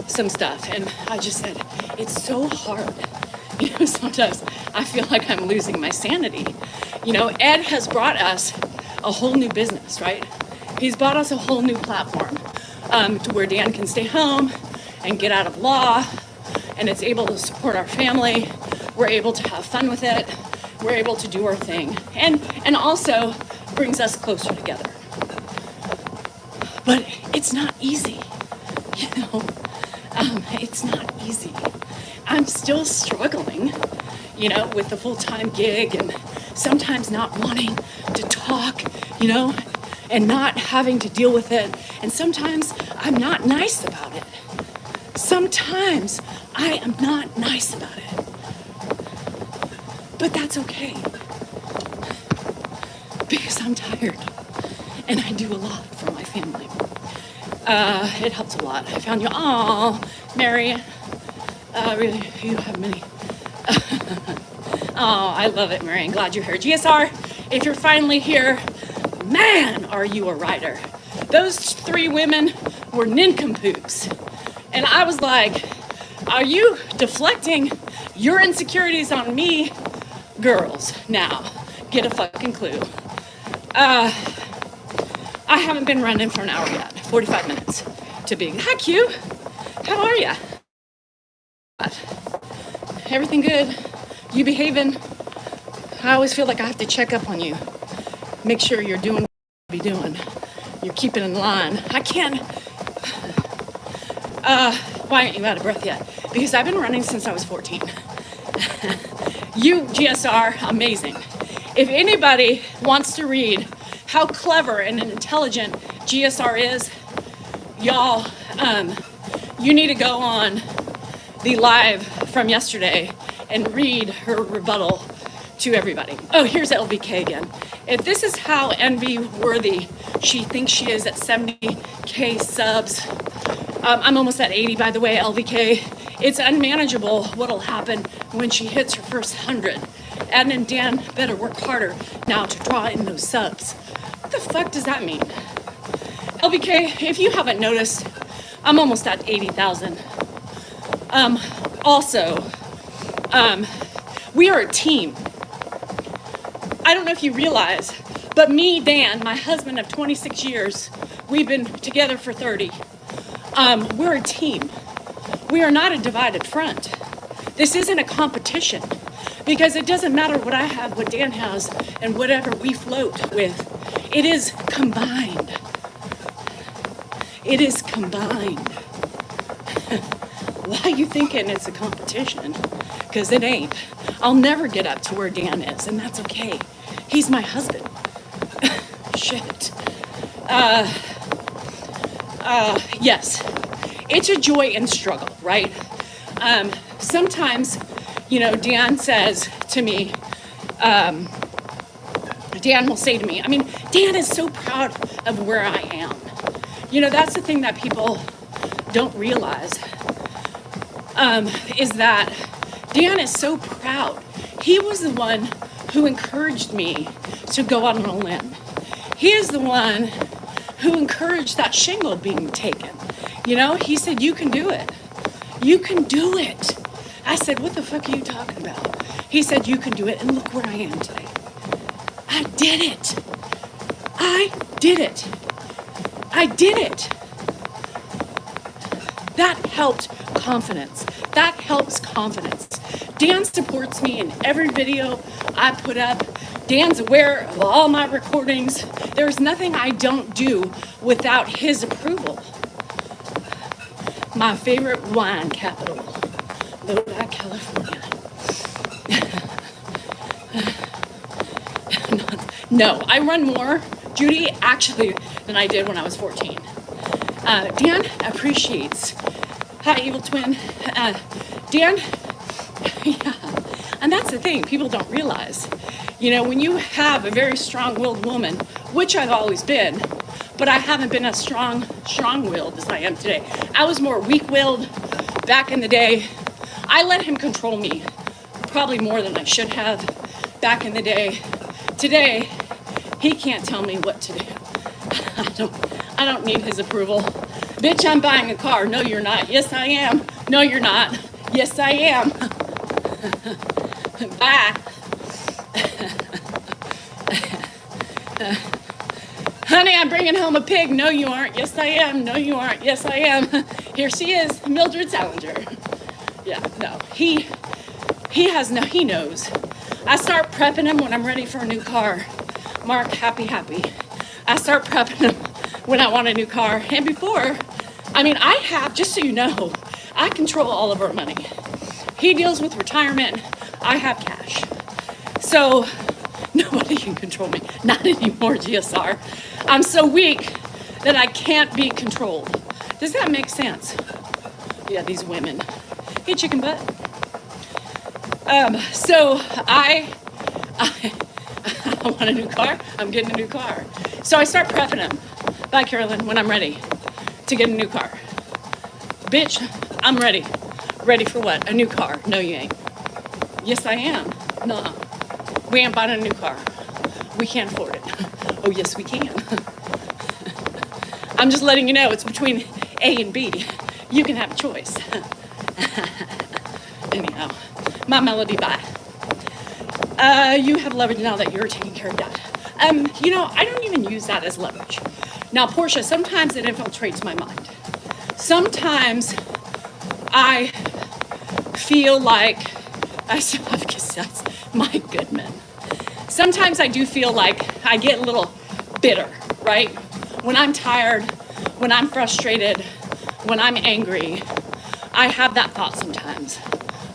some stuff, and I just said it's so hard. Sometimes I feel like I'm losing my sanity. Ed has brought us a whole new business, right? He's brought us a whole new platform to where Dan can stay home and get out of law, and it's able to support our family. We're able to have fun with it. We're able to do our thing, and also brings us closer together. But it's not easy, it's not easy. I'm still struggling, with the full-time gig and sometimes not wanting to talk, and not having to deal with it. And sometimes I'm not nice about it. Sometimes I am not nice about it. But that's okay. Because I'm tired. And I do a lot for my family. It helps a lot. I found you. Oh, Mary. Really, you have many. Oh, I love it, Mary. I'm glad you're here. GSR, if you're finally here, man, are you a writer. Those 3 women were nincompoops. And I was like, are you deflecting your insecurities on me? Girls, now, get a fucking clue. I haven't been running for an hour yet. 45 minutes to be. Hi, Q. How are ya? Everything good? You behaving? I always feel like I have to check up on you. Make sure you're doing what you be doing. You're keeping in line. I can't. Why aren't you out of breath yet? Because I've been running since I was 14. You, GSR, amazing. If anybody wants to read how clever and intelligent GSR is, y'all, you need to go on the live from yesterday and read her rebuttal to everybody. Oh, here's LVK again. If this is how envy worthy she thinks she is at 70K subs, I'm almost at 80, by the way, LVK. It's unmanageable what'll happen when she hits her first 100. Ed and Dan better work harder now to draw in those subs. What the fuck does that mean? LVK, if you haven't noticed, I'm almost at 80,000. We are a team. I don't know if you realize, but me, Dan, my husband of 26 years, we've been together for 30. We're a team. We are not a divided front. This isn't a competition because it doesn't matter what I have, what Dan has, and whatever we float with. It is combined. It is combined. Why are you thinking it's a competition? Because it ain't. I'll never get up to where Dan is, and that's okay. He's my husband. Shit. Yes, it's a joy and struggle, right? Sometimes, Dan says to me, Dan will say to me, Dan is so proud of where I am. That's the thing that people don't realize, is that Dan is so proud. He was the one who encouraged me to go out on a limb. He is the one who encouraged that shingle being taken. He said, you can do it. You can do it. I said, what the fuck are you talking about? He said, you can do it. And look where I am today. I did it. I did it. I did it. That helped confidence. That helps confidence. Dan supports me in every video I put up. Dan's aware of all my recordings. There's nothing I don't do without his approval. My favorite wine capital, Lodi, California. No, I run more, Judy, actually, than I did when I was 14. Dan appreciates. Hi, evil twin. Dan, yeah, and that's the thing people don't realize. When you have a very strong-willed woman, which I've always been, but I haven't been as strong-willed as I am today. I was more weak-willed back in the day. I let him control me, probably more than I should have back in the day. Today, he can't tell me what to do. I don't need his approval. Bitch, I'm buying a car. No, you're not. Yes, I am. No, you're not. Yes, I am. Bye. Honey, I'm bringing home a pig. No, you aren't. Yes, I am. No, you aren't. Yes, I am. Here she is, Mildred Salinger. Yeah, no. He knows. I start prepping him when I'm ready for a new car. Mark, happy. I start prepping him when I want a new car. And before, I have, just so you know, I control all of our money. He deals with retirement. I have cash. So Nobody can control me. Not anymore, GSR. I'm so weak that I can't be controlled. Does that make sense? Yeah, these women. Hey, chicken butt. So I want a new car. I'm getting a new car. So I start prepping him. Bye, Carolyn, when I'm ready to get a new car. Bitch, I'm ready. Ready for what? A new car. No, you ain't. Yes, I am. Nuh-uh. We ain't buying a new car. We can't afford it. Oh, yes, we can. I'm just letting you know it's between A and B. You can have a choice. Anyhow, my melody, bye. You have leverage now that you're taking care of Dad. You know, I don't even use that as leverage. Now, Portia, sometimes it infiltrates my mind. Sometimes I feel like, that's my good men. Sometimes I do feel like I get a little bitter, right? When I'm tired, when I'm frustrated, when I'm angry, I have that thought sometimes.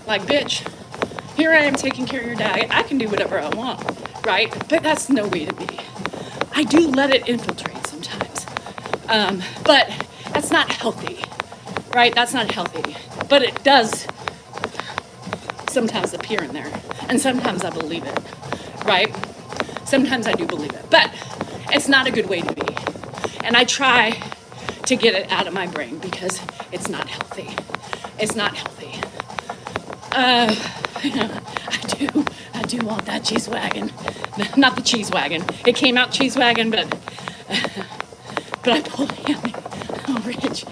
Like, bitch, here I am taking care of your dad. I can do whatever I want, right? But that's no way to be. I do let it infiltrate sometimes. But that's not healthy, right? That's not healthy. But it does sometimes appear in there. And sometimes I believe it, right? Sometimes I do believe it. But it's not a good way to be. And I try to get it out of my brain because it's not healthy. It's not healthy. I do want that cheese wagon. Not the cheese wagon. It came out cheese wagon, but I pulled him. Oh, Rich,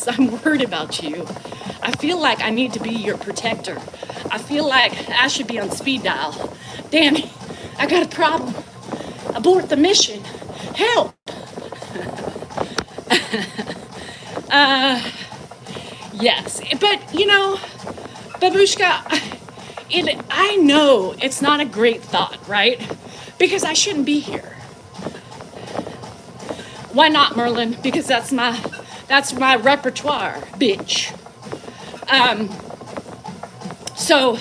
I'm worried about you. I feel like I need to be your protector. I feel like I should be on speed dial. Danny, I got a problem. Abort the mission. Help. Yes, but you know, Babushka, I know it's not a great thought, right? Because I shouldn't be here. Why not, Merlin? Because that's my repertoire, bitch. So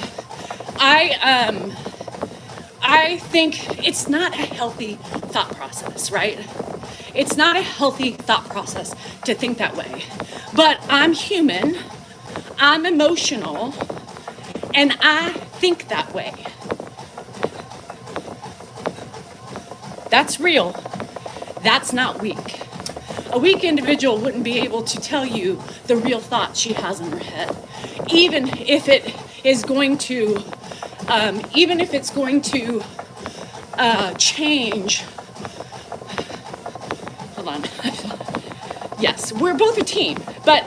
I think it's not a healthy thought process, right? It's not a healthy thought process to think that way. But I'm human, I'm emotional, and I think that way. That's real. That's not weak. A weak individual wouldn't be able to tell you the real thoughts she has in her head, even if it is going to, change. Hold on. Yes, we're both a team, but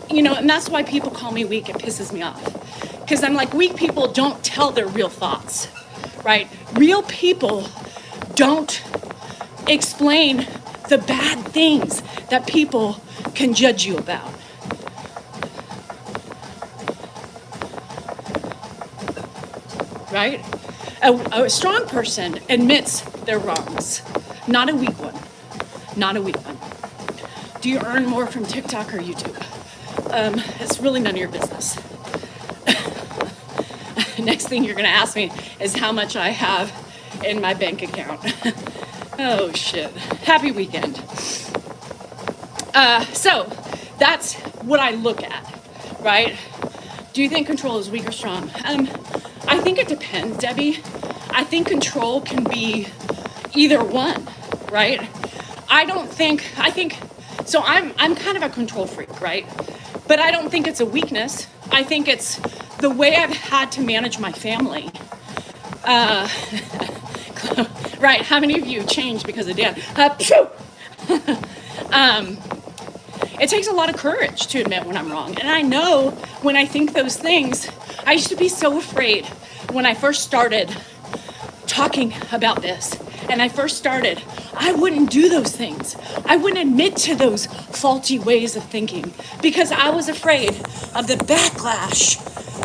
and that's why people call me weak. It pisses me off. Because I'm like, weak people don't tell their real thoughts, right? Real people don't explain the bad things that people can judge you about. Right? A strong person admits their wrongs, not a weak one. Not a weak one. Do you earn more from TikTok or YouTube? It's really none of your business. Next thing you're gonna ask me is how much I have in my bank account. Oh shit. Happy weekend. So that's what I look at, right? Do you think control is weak or strong? I think it depends, Debbie. I think control can be either one, right? I'm kind of a control freak, right? But I don't think it's a weakness. I think it's the way I've had to manage my family. Right, how many of you changed because of Dan? It takes a lot of courage to admit when I'm wrong. And I know when I think those things, I used to be so afraid when I first started talking about this. And I first started, I wouldn't do those things. I wouldn't admit to those faulty ways of thinking because I was afraid of the backlash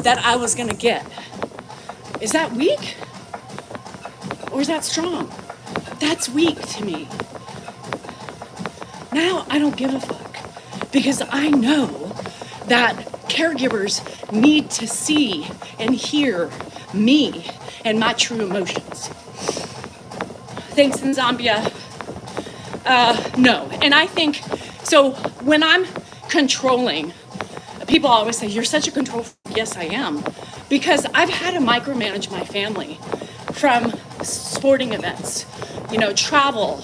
that I was gonna get. Is that weak? Or is that strong? That's weak to me. Now I don't give a fuck because I know that caregivers need to see and hear me and my true emotions. Thanks in Zambia. No. And I think, so when I'm controlling, people always say, you're such a control freak. Yes, I am. Because I've had to micromanage my family from sporting events, travel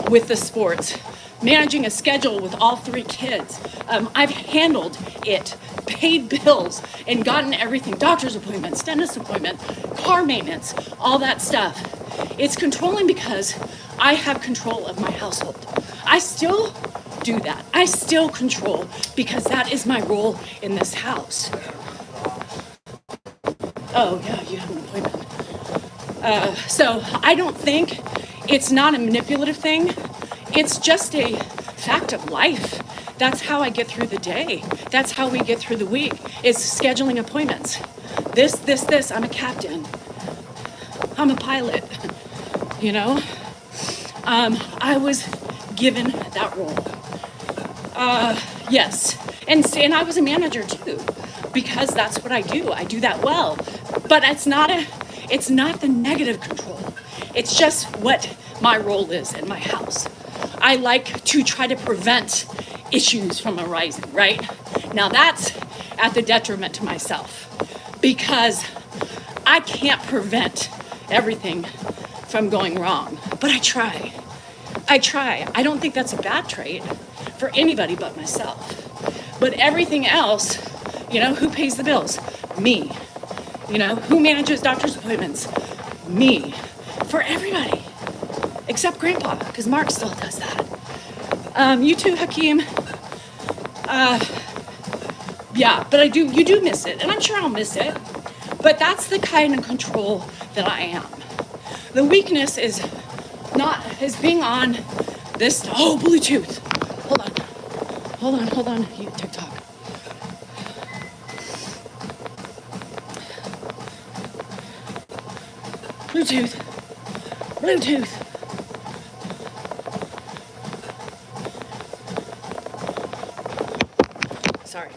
with the sports, managing a schedule with all 3 kids. I've handled it, paid bills, and gotten everything, doctor's appointments, dentist appointment, car maintenance, all that stuff. It's controlling because I have control of my household. I still do that. I still control because that is my role in this house. Oh yeah, you have an appointment. So I don't think it's not a manipulative thing. It's just a fact of life. That's how I get through the day. That's how we get through the week, is scheduling appointments. This, I'm a captain. I'm a pilot, I was given that role. Yes, and I was a manager too, because that's what I do. I do that well, but it's not the negative control. It's just what my role is in my house. I like to try to prevent issues from arising, right? Now that's at the detriment to myself, because I can't prevent everything from going wrong, but I try. I don't think that's a bad trait for anybody but myself. But everything else, who pays the bills? Me. Who manages doctor's appointments? Me. For everybody. Except Grandpa, because Mark still does that. You too, Hakeem. Yeah, but you do miss it, and I'm sure I'll miss it. But that's the kind of control that I am. The weakness is being on this, Bluetooth. Hold on, you TikTok. Bluetooth. Sorry.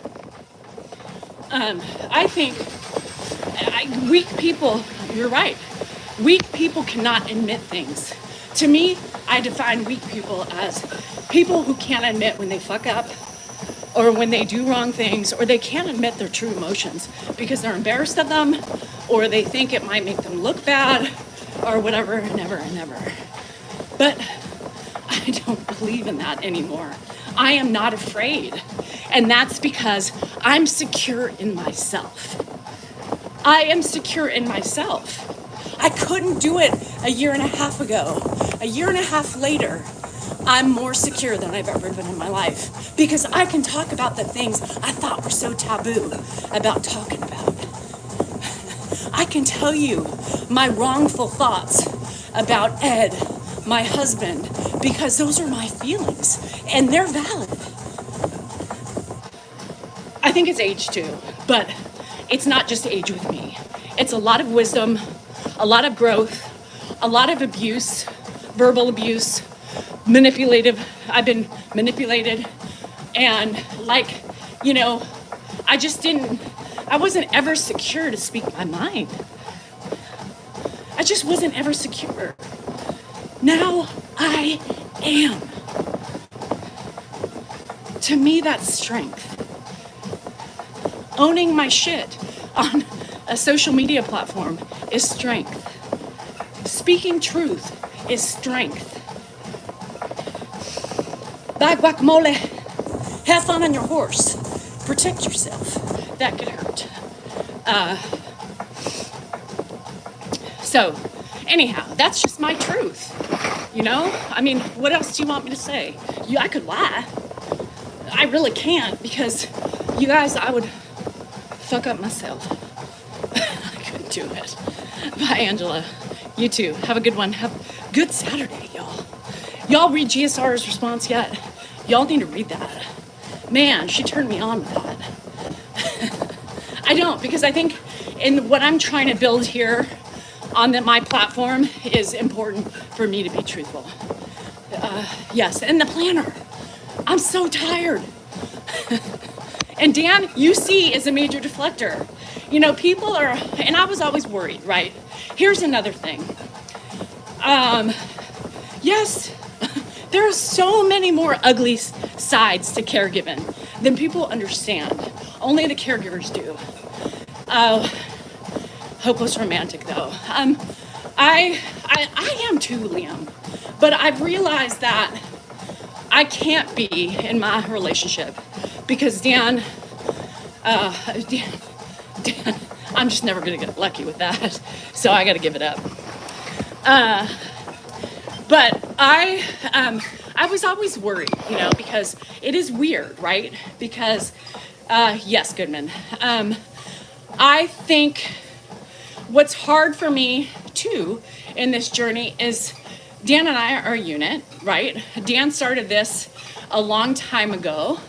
I think weak people, you're right. Weak people cannot admit things. To me, I define weak people as people who can't admit when they fuck up, or when they do wrong things, or they can't admit their true emotions because they're embarrassed of them, or they think it might make them look bad, or whatever, never. But I don't believe in that anymore. I am not afraid. And that's because I'm secure in myself. I am secure in myself. I couldn't do it a year and a half ago. A year and a half later, I'm more secure than I've ever been in my life, because I can talk about the things I thought were so taboo about talking about. I can tell you my wrongful thoughts about Ed, my husband, because those are my feelings and they're valid. I think it's age too, but it's not just age with me. It's a lot of wisdom, a lot of growth, a lot of abuse, verbal abuse, manipulative. I've been manipulated, and I wasn't ever secure to speak my mind. I just wasn't ever secure. Now I am. To me, that's strength. Owning my shit on a social media platform is strength. Speaking truth is strength. Buy guacamole. Have fun on your horse. Protect yourself. That could hurt. So, anyhow, that's just my truth. What else do you want me to say? I could lie. I really can't, because you guys, I would fuck up myself. I couldn't do it. Bye, Angela. You too. Have a good one. Have a good Saturday, y'all. Y'all read GSR's response yet? Y'all need to read that. Man, she turned me on with that. I don't, because I think in what I'm trying to build here on my platform is important for me to be truthful. Yes, and the planner. I'm so tired. And Dan, UC is a major deflector. People are, and I was always worried, right? Here's another thing. Yes, there are so many more ugly sides to caregiving than people understand. Only the caregivers do. Hopeless romantic, though. I am too, Liam, but I've realized that I can't be in my relationship because Dan, I'm just never gonna get lucky with that, so I gotta give it up. But I was always worried, because it is weird, right? Because, yes, Goodman. I think what's hard for me too in this journey is Dan and I are a unit, right? Dan started this a long time ago,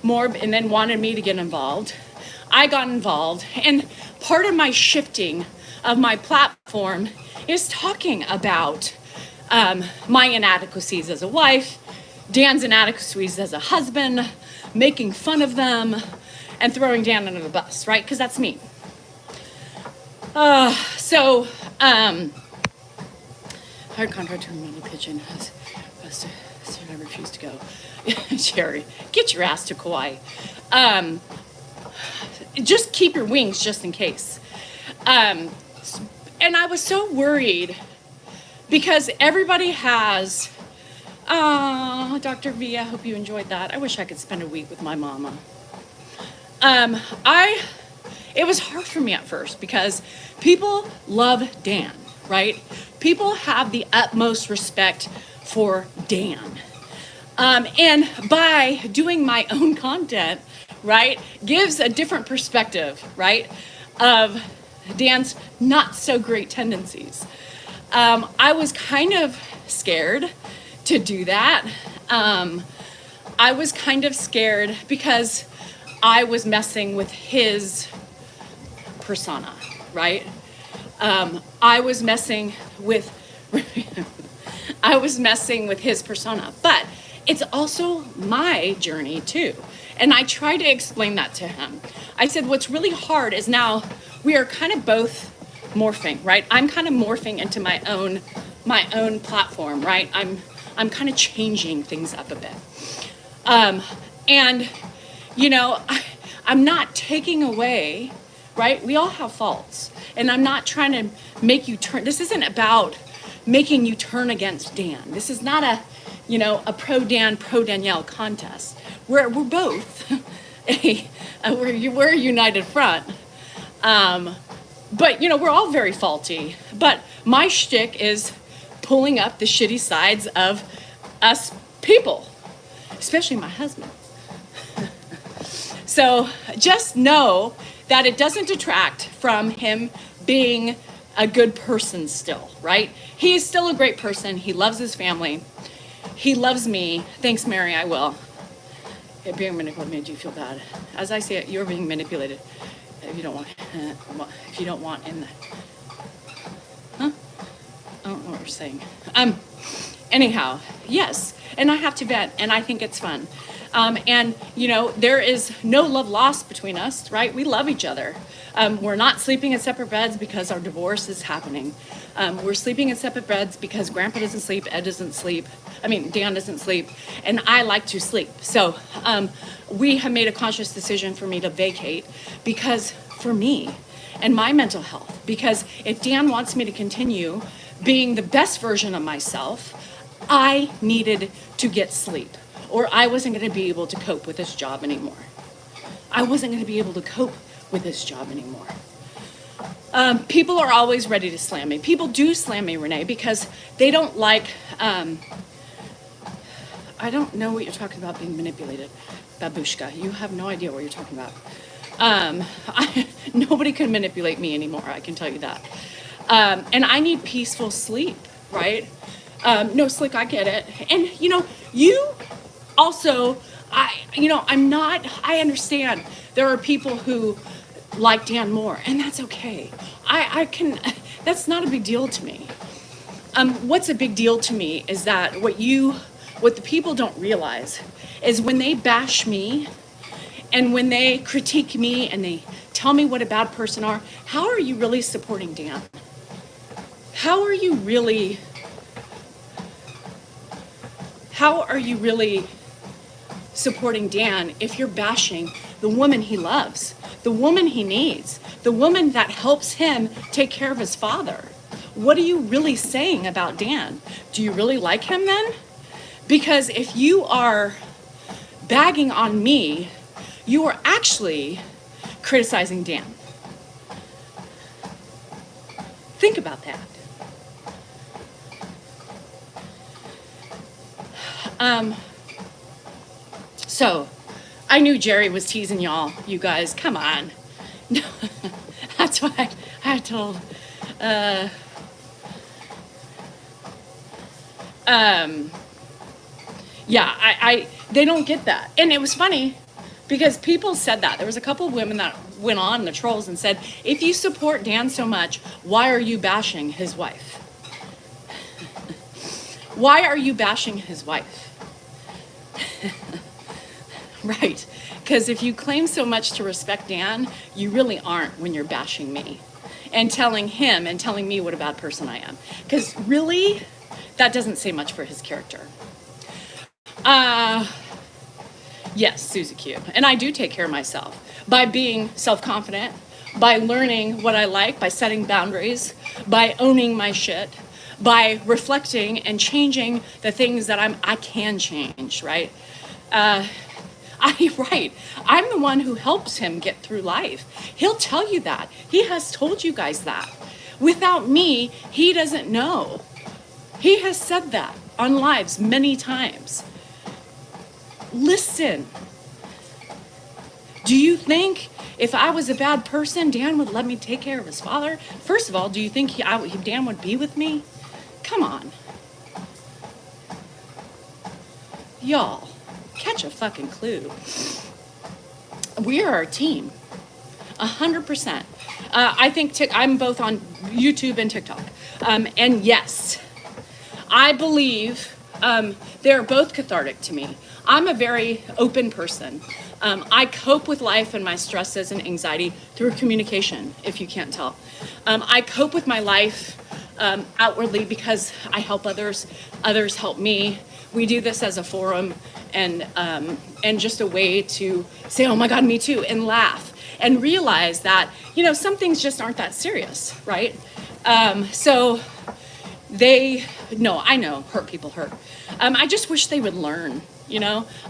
and then wanted me to get involved. I got involved, and part of my shifting of my platform is talking about my inadequacies as a wife, Dan's inadequacies as a husband, making fun of them, and throwing Dan under the bus, right? Because that's me. Hard contract to remain a pigeon. I refuse to go. Jerry, get your ass to Kauai. Just keep your wings just in case. And I was so worried because everybody has, Dr. V, I hope you enjoyed that. I wish I could spend a week with my mama. It was hard for me at first because people love Dan, right? People have the utmost respect for Dan. And by doing my own content, right, gives a different perspective, right, of Dan's not so great tendencies. I was kind of scared to do that. I was kind of scared because I was messing with his persona, right? I was messing with his persona, but it's also my journey too. And I try to explain that to him. I said, what's really hard is now we are kind of both morphing, right? I'm kind of morphing into my own platform, right? I'm kind of changing things up a bit. I'm not taking away, right? We all have faults. And I'm not trying to make you turn. This isn't about making you turn against Dan. This is not a pro Dan, pro Danielle contest. We're both we're a united front. But we're all very faulty. But my shtick is pulling up the shitty sides of us people, especially my husband. So just know that it doesn't detract from him being a good person still, right? He's still a great person. He loves his family. He loves me. Thanks, Mary, I will. Being manipulated made you feel bad. As I say it, you're being manipulated. If you don't want in the... Huh? I don't know what you're saying. Anyhow, yes. And I have to vent, and I think it's fun. There is no love lost between us, right? We love each other. We're not sleeping in separate beds because our divorce is happening. We're sleeping in separate beds because Grandpa doesn't sleep, Dan doesn't sleep, and I like to sleep. So we have made a conscious decision for me to vacate because for me and my mental health, because if Dan wants me to continue being the best version of myself, I needed to get sleep, or I wasn't going to be able to cope with this job anymore. People are always ready to slam me. People do slam me, Renee, because they don't like, I don't know what you're talking about being manipulated, Babushka. You have no idea what you're talking about. Nobody can manipulate me anymore, I can tell you that. And I need peaceful sleep, right? No, Slick, I get it. And, you also, I understand there are people who like Dan more, and that's okay. That's not a big deal to me. What's a big deal to me is that what the people don't realize is when they bash me and when they critique me and they tell me what a bad person are, how are you really supporting Dan? How are you really how are you really supporting Dan if you're bashing the woman he loves, the woman he needs, the woman that helps him take care of his father? What are you really saying about Dan? Do you really like him then? Because if you are bagging on me, you are actually criticizing Dan. Think about that. So I knew Jerry was teasing y'all. You guys, come on. No, that's why I told. Yeah, they don't get that. And it was funny because people said that. There was a couple of women that went on the trolls and said, if you support Dan so much, why are you bashing his wife? Why are you bashing his wife? Right, because if you claim so much to respect Dan, you really aren't when you're bashing me and telling him and telling me what a bad person I am. Because really, that doesn't say much for his character. Yes, Susie Q. And I do take care of myself by being self-confident, by learning what I like, by setting boundaries, by owning my shit, by reflecting and changing the things that I can change, right? I'm the one who helps him get through life. He'll tell you that. He has told you guys that. Without me, he doesn't know. He has said that on lives many times. Listen. Do you think if I was a bad person, Dan would let me take care of his father? First of all, do you think Dan would be with me? Come on. Y'all, catch a fucking clue. We are a team. 100%. I think I'm both on YouTube and TikTok. And yes, I believe they're both cathartic to me. I'm a very open person. I cope with life and my stresses and anxiety through communication, if you can't tell. I cope with my life outwardly because I help others. Others help me. We do this as a forum and just a way to say, oh my God, me too, and laugh and realize that, some things just aren't that serious, right? So I know, hurt people hurt. I just wish they would learn,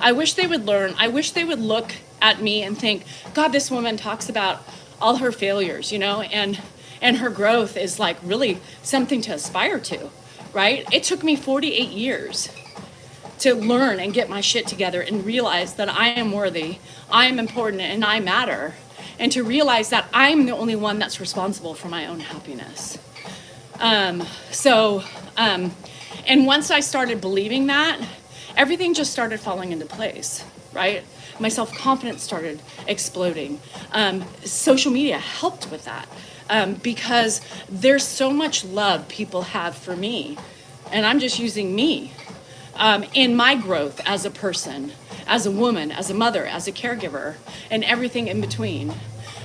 I wish they would learn. I wish they would look at me and think, God, this woman talks about all her failures, and her growth is like really something to aspire to, right? It took me 48 years to learn and get my shit together and realize that I am worthy, I am important, and I matter. And to realize that I'm the only one that's responsible for my own happiness. And once I started believing that, everything just started falling into place, right? My self-confidence started exploding. Social media helped with that because there's so much love people have for me. And I'm just using me in my growth as a person, as a woman, as a mother, as a caregiver, and everything in between.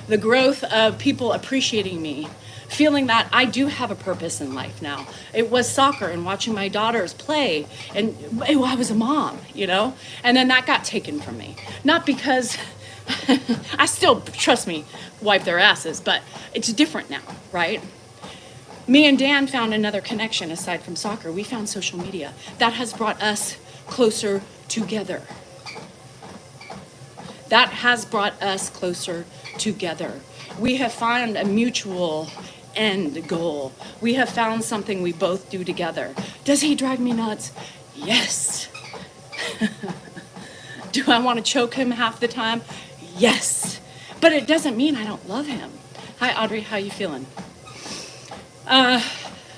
The growth of people appreciating me, feeling that I do have a purpose in life now. It was soccer and watching my daughters play, and I was a mom, and then that got taken from me. Not because, I still, trust me, wipe their asses, but it's different now, right? Me and Dan found another connection aside from soccer. We found social media. That has brought us closer together. That has brought us closer together. We have found a mutual end goal. We have found something we both do together. Does he drive me nuts? Yes. Do I want to choke him half the time? Yes. But it doesn't mean I don't love him. Hi, Audrey. How you feeling?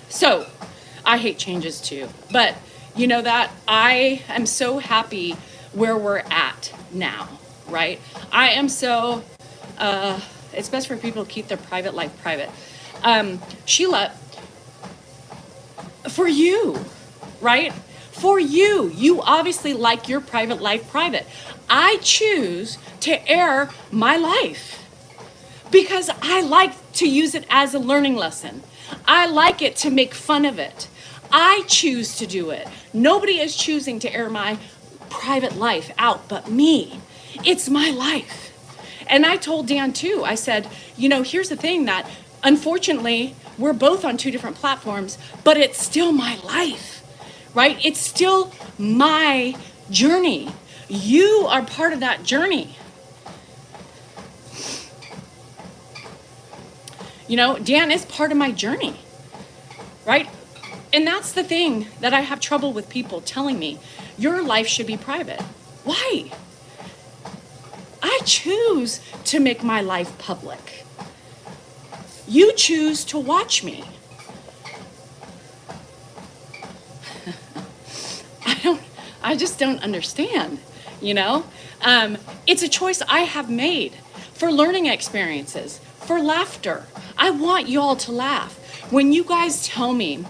So I hate changes too, but you know that I am so happy where we're at now, right? I am so, it's best for people to keep their private life private. Sheila, for you, right? For you, you obviously like your private life private. I choose to air my life because I like to use it as a learning lesson. I like it to make fun of it. I choose to do it. Nobody is choosing to air my private life out but me. It's my life. And I told Dan too, I said, here's the thing that unfortunately we're both on two different platforms, but it's still my life, right? It's still my journey. You are part of that journey. Dan is part of my journey, right? And that's the thing that I have trouble with people telling me, your life should be private. Why? I choose to make my life public. You choose to watch me. I just don't understand, It's a choice I have made for learning experiences, for laughter. I want y'all to laugh. When you guys tell me,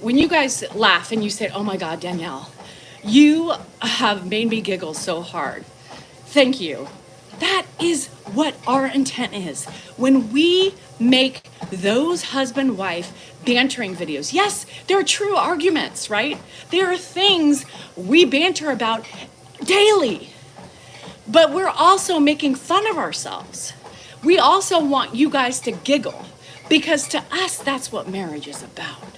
when you guys laugh and you say, oh my God, Danielle, you have made me giggle so hard. Thank you. That is what our intent is. When we make those husband-wife bantering videos, yes, there are true arguments, right? There are things we banter about daily, but we're also making fun of ourselves. We also want you guys to giggle because to us, that's what marriage is about.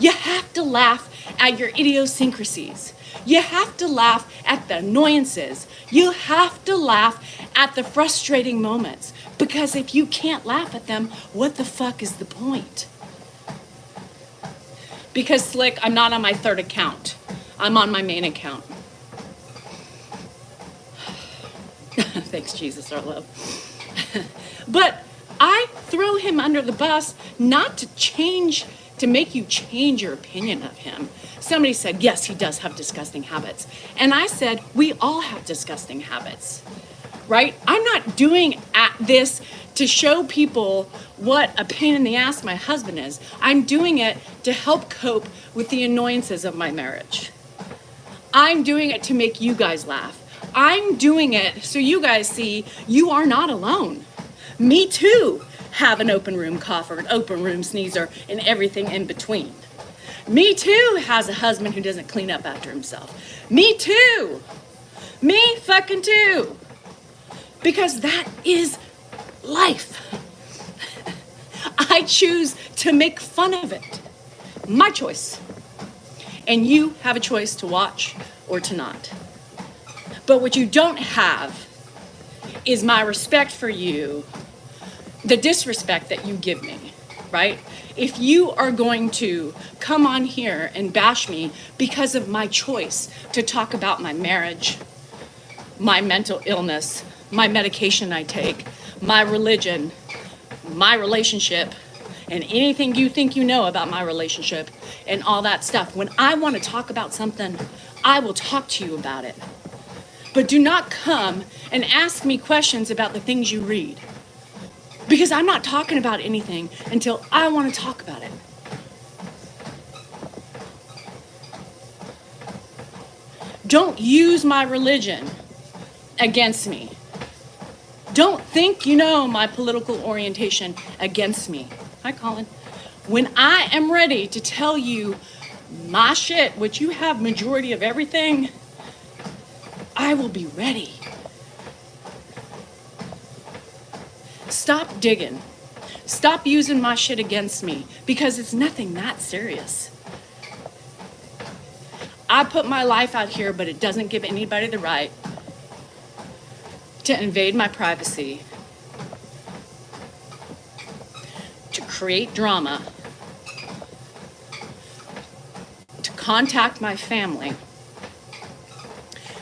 You have to laugh at your idiosyncrasies. You have to laugh at the annoyances. You have to laugh at the frustrating moments. Because if you can't laugh at them, what the fuck is the point? Because Slick, I'm not on my third account. I'm on my main account. Thanks, Jesus, our love. But I throw him under the bus not to make you change your opinion of him. Somebody said, yes, he does have disgusting habits. And I said, we all have disgusting habits, right? I'm not doing this to show people what a pain in the ass my husband is. I'm doing it to help cope with the annoyances of my marriage. I'm doing it to make you guys laugh. I'm doing it so you guys see you are not alone. Me too have an open room cougher, an open room sneezer, and everything in between. Me too has a husband who doesn't clean up after himself. Me too. Me fucking too. Because that is life. I choose to make fun of it. My choice. And you have a choice to watch or to not. But what you don't have is my respect for you, the disrespect that you give me, right? If you are going to come on here and bash me because of my choice to talk about my marriage, my mental illness, my medication I take, my religion, my relationship, and anything you think you know about my relationship and all that stuff, when I want to talk about something, I will talk to you about it. But do not come and ask me questions about the things you read. Because I'm not talking about anything until I want to talk about it. Don't use my religion against me. Don't think you know my political orientation against me. Hi, Colin. When I am ready to tell you my shit, which you have majority of everything, I will be ready. Stop digging. Stop using my shit against me because it's nothing that serious. I put my life out here, but it doesn't give anybody the right to invade my privacy, to create drama, to contact my family,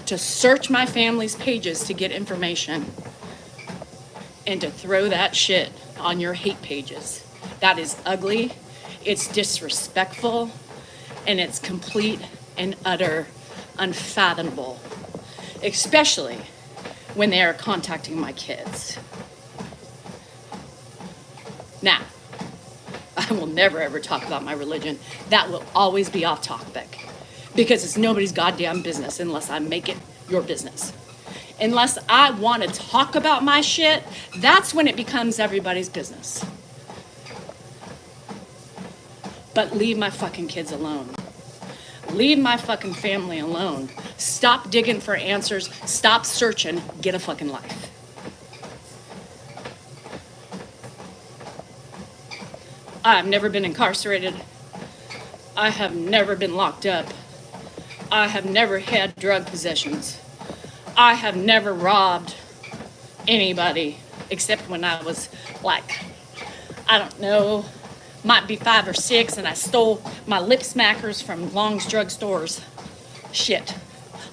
to search my family's pages to get information, and to throw that shit on your hate pages. That is ugly, it's disrespectful, and it's complete and utter unfathomable, especially when they are contacting my kids. Now, I will never ever talk about my religion. That will always be off topic because it's nobody's goddamn business unless I make it your business. Unless I want to talk about my shit, that's when it becomes everybody's business. but leave my fucking kids alone. Leave my fucking family alone. Stop digging for answers. Stop searching. Get a fucking life. I've never been incarcerated. I have never been locked up. I have never had drug possessions. I have never robbed anybody except when I was like, I don't know, might be 5 or 6, and I stole my lip smackers from Long's drug stores. Shit.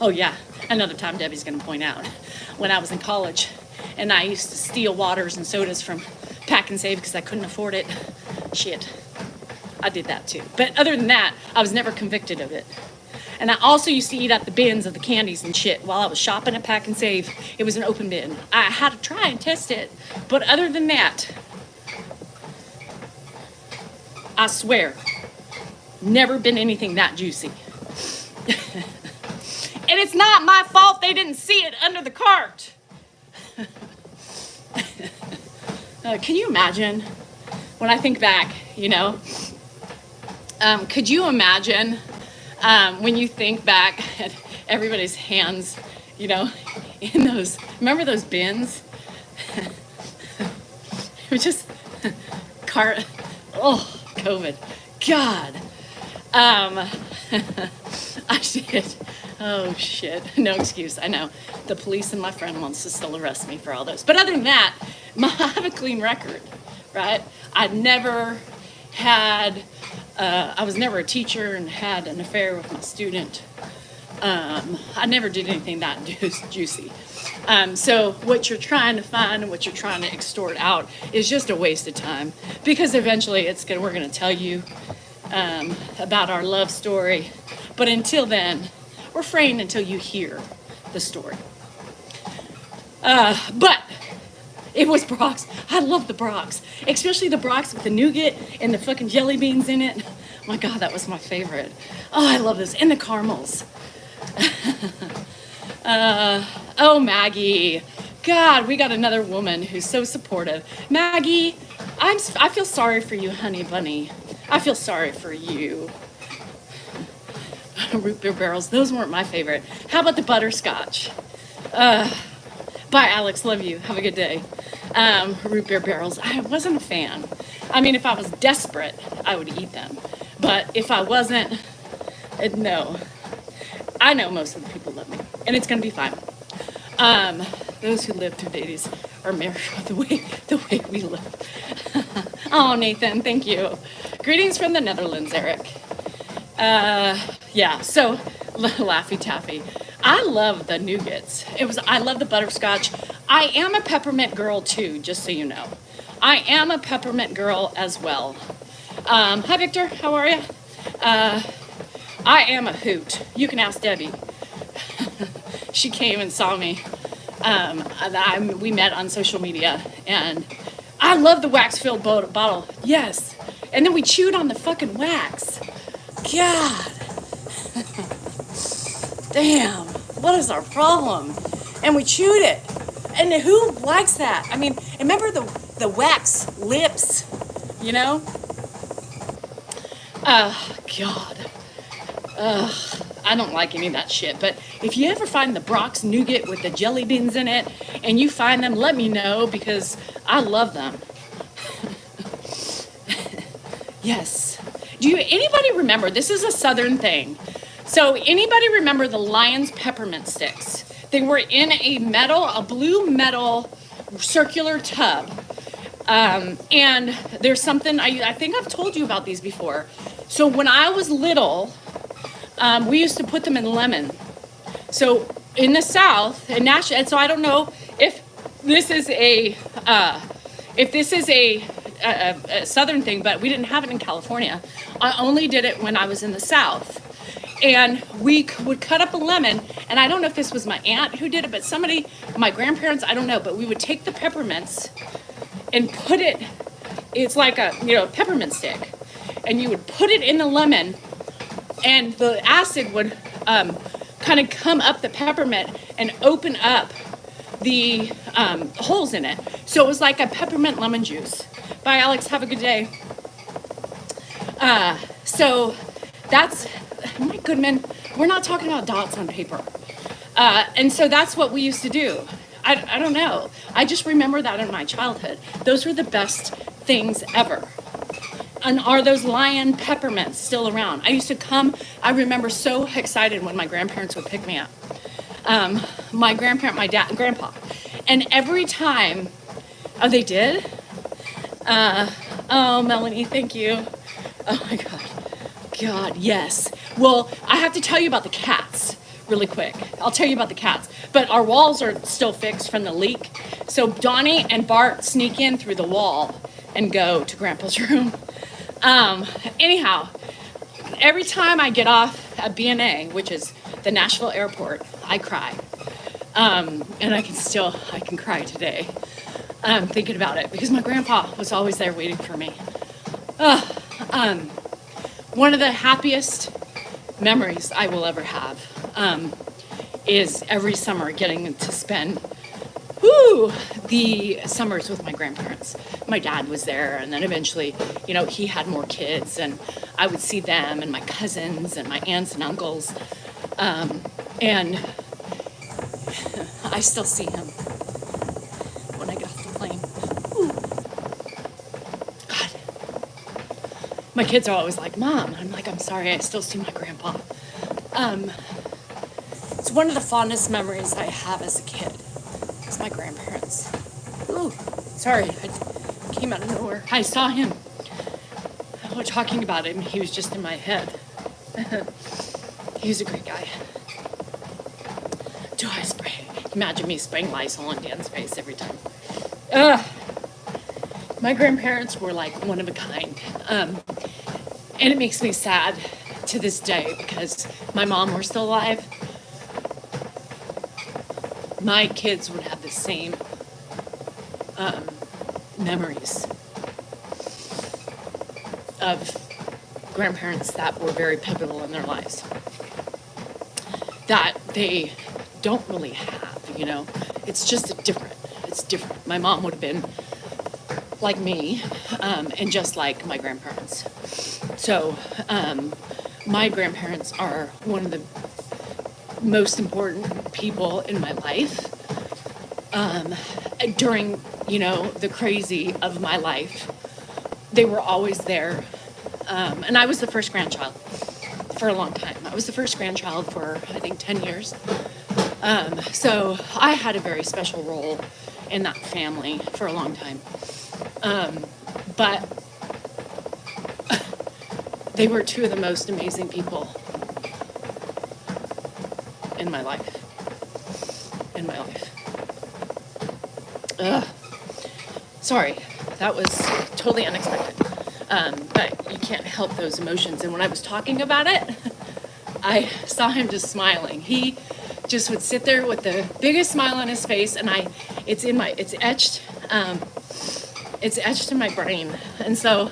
Oh yeah, another time Debbie's gonna point out. When I was in college and I used to steal waters and sodas from Pack and Save because I couldn't afford it. Shit. I did that too. But other than that, I was never convicted of it. And I also used to eat at the bins of the candies and shit while I was shopping at Pack and Save. It was an open bin. I had to try and test it. But other than that, I swear, never been anything that juicy. And it's not my fault they didn't see it under the cart. Can you imagine when I think back, you know? Could you imagine when you think back at everybody's hands, you know, in those, remember those bins? It was just COVID. God. I did. Oh shit. No excuse. I know. The police and my friend wants to still arrest me for all those. But other than that, I have a clean record, right? I never had, I was never a teacher and had an affair with my student. I never did anything that juicy. So what you're trying to find and what you're trying to extort out is just a waste of time, because eventually we're gonna tell you about our love story. But until then, refrain until you hear the story. But it was Brock's. I love the Brock's, especially the Brock's with the nougat and the fucking jelly beans in it. Oh my God, that was my favorite. Oh, I love this. And the caramels. Oh, Maggie. God, we got another woman who's so supportive. Maggie, I feel sorry for you, honey bunny. I feel sorry for you. Root beer barrels, those weren't my favorite. How about the butterscotch? Bye, Alex, love you. Have a good day. Root beer barrels, I wasn't a fan. I mean, if I was desperate, I would eat them. But if I wasn't, no. I know most of the people love me, and it's gonna be fine. Those who live through the 80s are married the way we live. Oh, Nathan, thank you. Greetings from the Netherlands, Eric. Yeah, so Laffy Taffy. I love the nougats. I love the butterscotch. I am a peppermint girl too, just so you know. I am a peppermint girl as well. Hi Victor, how are you? I am a hoot. You can ask Debbie. She came and saw me. We met on social media, and I love the wax-filled bottle. Yes. And then we chewed on the fucking wax. God. Damn. What is our problem? And we chewed it. And who likes that? I mean, remember the wax lips, you know? God. I don't like any of that shit. But if you ever find the Brock's nougat with the jelly beans in it, and you find them, let me know, because I love them. Yes. Anybody remember, this is a Southern thing. So anybody remember the Lion's peppermint sticks? They were in a blue metal circular tub. And there's something, I think I've told you about these before. So when I was little, we used to put them in lemon. So in the South, in Nashville, and so I don't know if this is a Southern thing, but we didn't have it in California. I only did it when I was in the South. And we would cut up a lemon, and I don't know if this was my aunt who did it, but somebody, my grandparents, I don't know, but we would take the peppermints and put it, it's like a, peppermint stick, and you would put it in the lemon, and the acid would kind of come up the peppermint and open up the holes in it. So it was like a peppermint lemon juice. Bye, Alex. Have a good day. So that's, Mike Goodman, we're not talking about dots on paper. And so that's what we used to do. I don't know. I just remember that in my childhood. Those were the best things ever. And are those lion peppermints still around? I used to come, I remember so excited when my grandparents would pick me up. My grandparent, my dad, grandpa. And every time, oh, they did? Oh, Melanie, thank you. Oh my God. God, yes. Well, I have to tell you about the cats really quick. I'll tell you about the cats. But our walls are still fixed from the leak. So Donnie and Bart sneak in through the wall and go to Grandpa's room. Anyhow, every time I get off at BNA, which is the Nashville airport, I cry. And I can cry today thinking about it because my grandpa was always there waiting for me. One of the happiest memories I will ever have is every summer getting to spend the summers with my grandparents. My dad was there, and then eventually, he had more kids, and I would see them and my cousins and my aunts and uncles. And I still see him when I get off the plane. Ooh. God. My kids are always like, Mom. I'm like, I'm sorry, I still see my grandpa. It's one of the fondest memories I have as a kid. It's my grandparents. Ooh, sorry, I came out of nowhere. I saw him. We're talking about him. He was just in my head. He was a great guy. Do I spray? Imagine me spraying Lysol on Dan's face every time. My grandparents were like one of a kind. And it makes me sad to this day because my mom were still alive. My kids would have the same memories of grandparents that were very pivotal in their lives that they don't really have, It's just it's different. My mom would have been like me and just like my grandparents. So my grandparents are one of the most important people in my life during, the crazy of my life. They were always there. And I was the first grandchild for a long time. I was the first grandchild for, I think, 10 years. So I had a very special role in that family for a long time. But they were two of the most amazing people in my life. Sorry, that was totally unexpected. But you can't help those emotions. And when I was talking about it, I saw him just smiling. He just would sit there with the biggest smile on his face, and it's etched in my brain. And so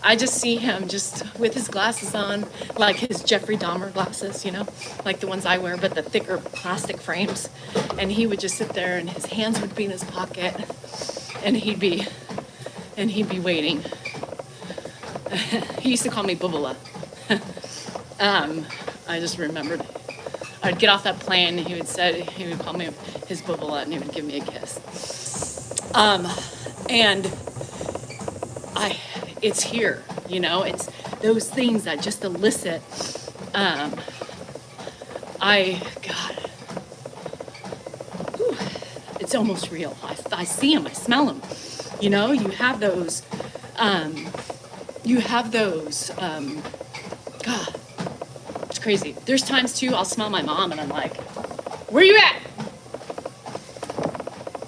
I just see him just with his glasses on, like his Jeffrey Dahmer glasses, like the ones I wear, but the thicker plastic frames. And he would just sit there, and his hands would be in his pocket, and he'd be waiting. He used to call me Bubala. I just remembered. I'd get off that plane, and he would call me his Bubala, and he would give me a kiss. And it's here, it's those things that just elicit, it's almost real. I see him, I smell him, you have those, God, it's crazy. There's times too, I'll smell my mom and I'm like, where you at?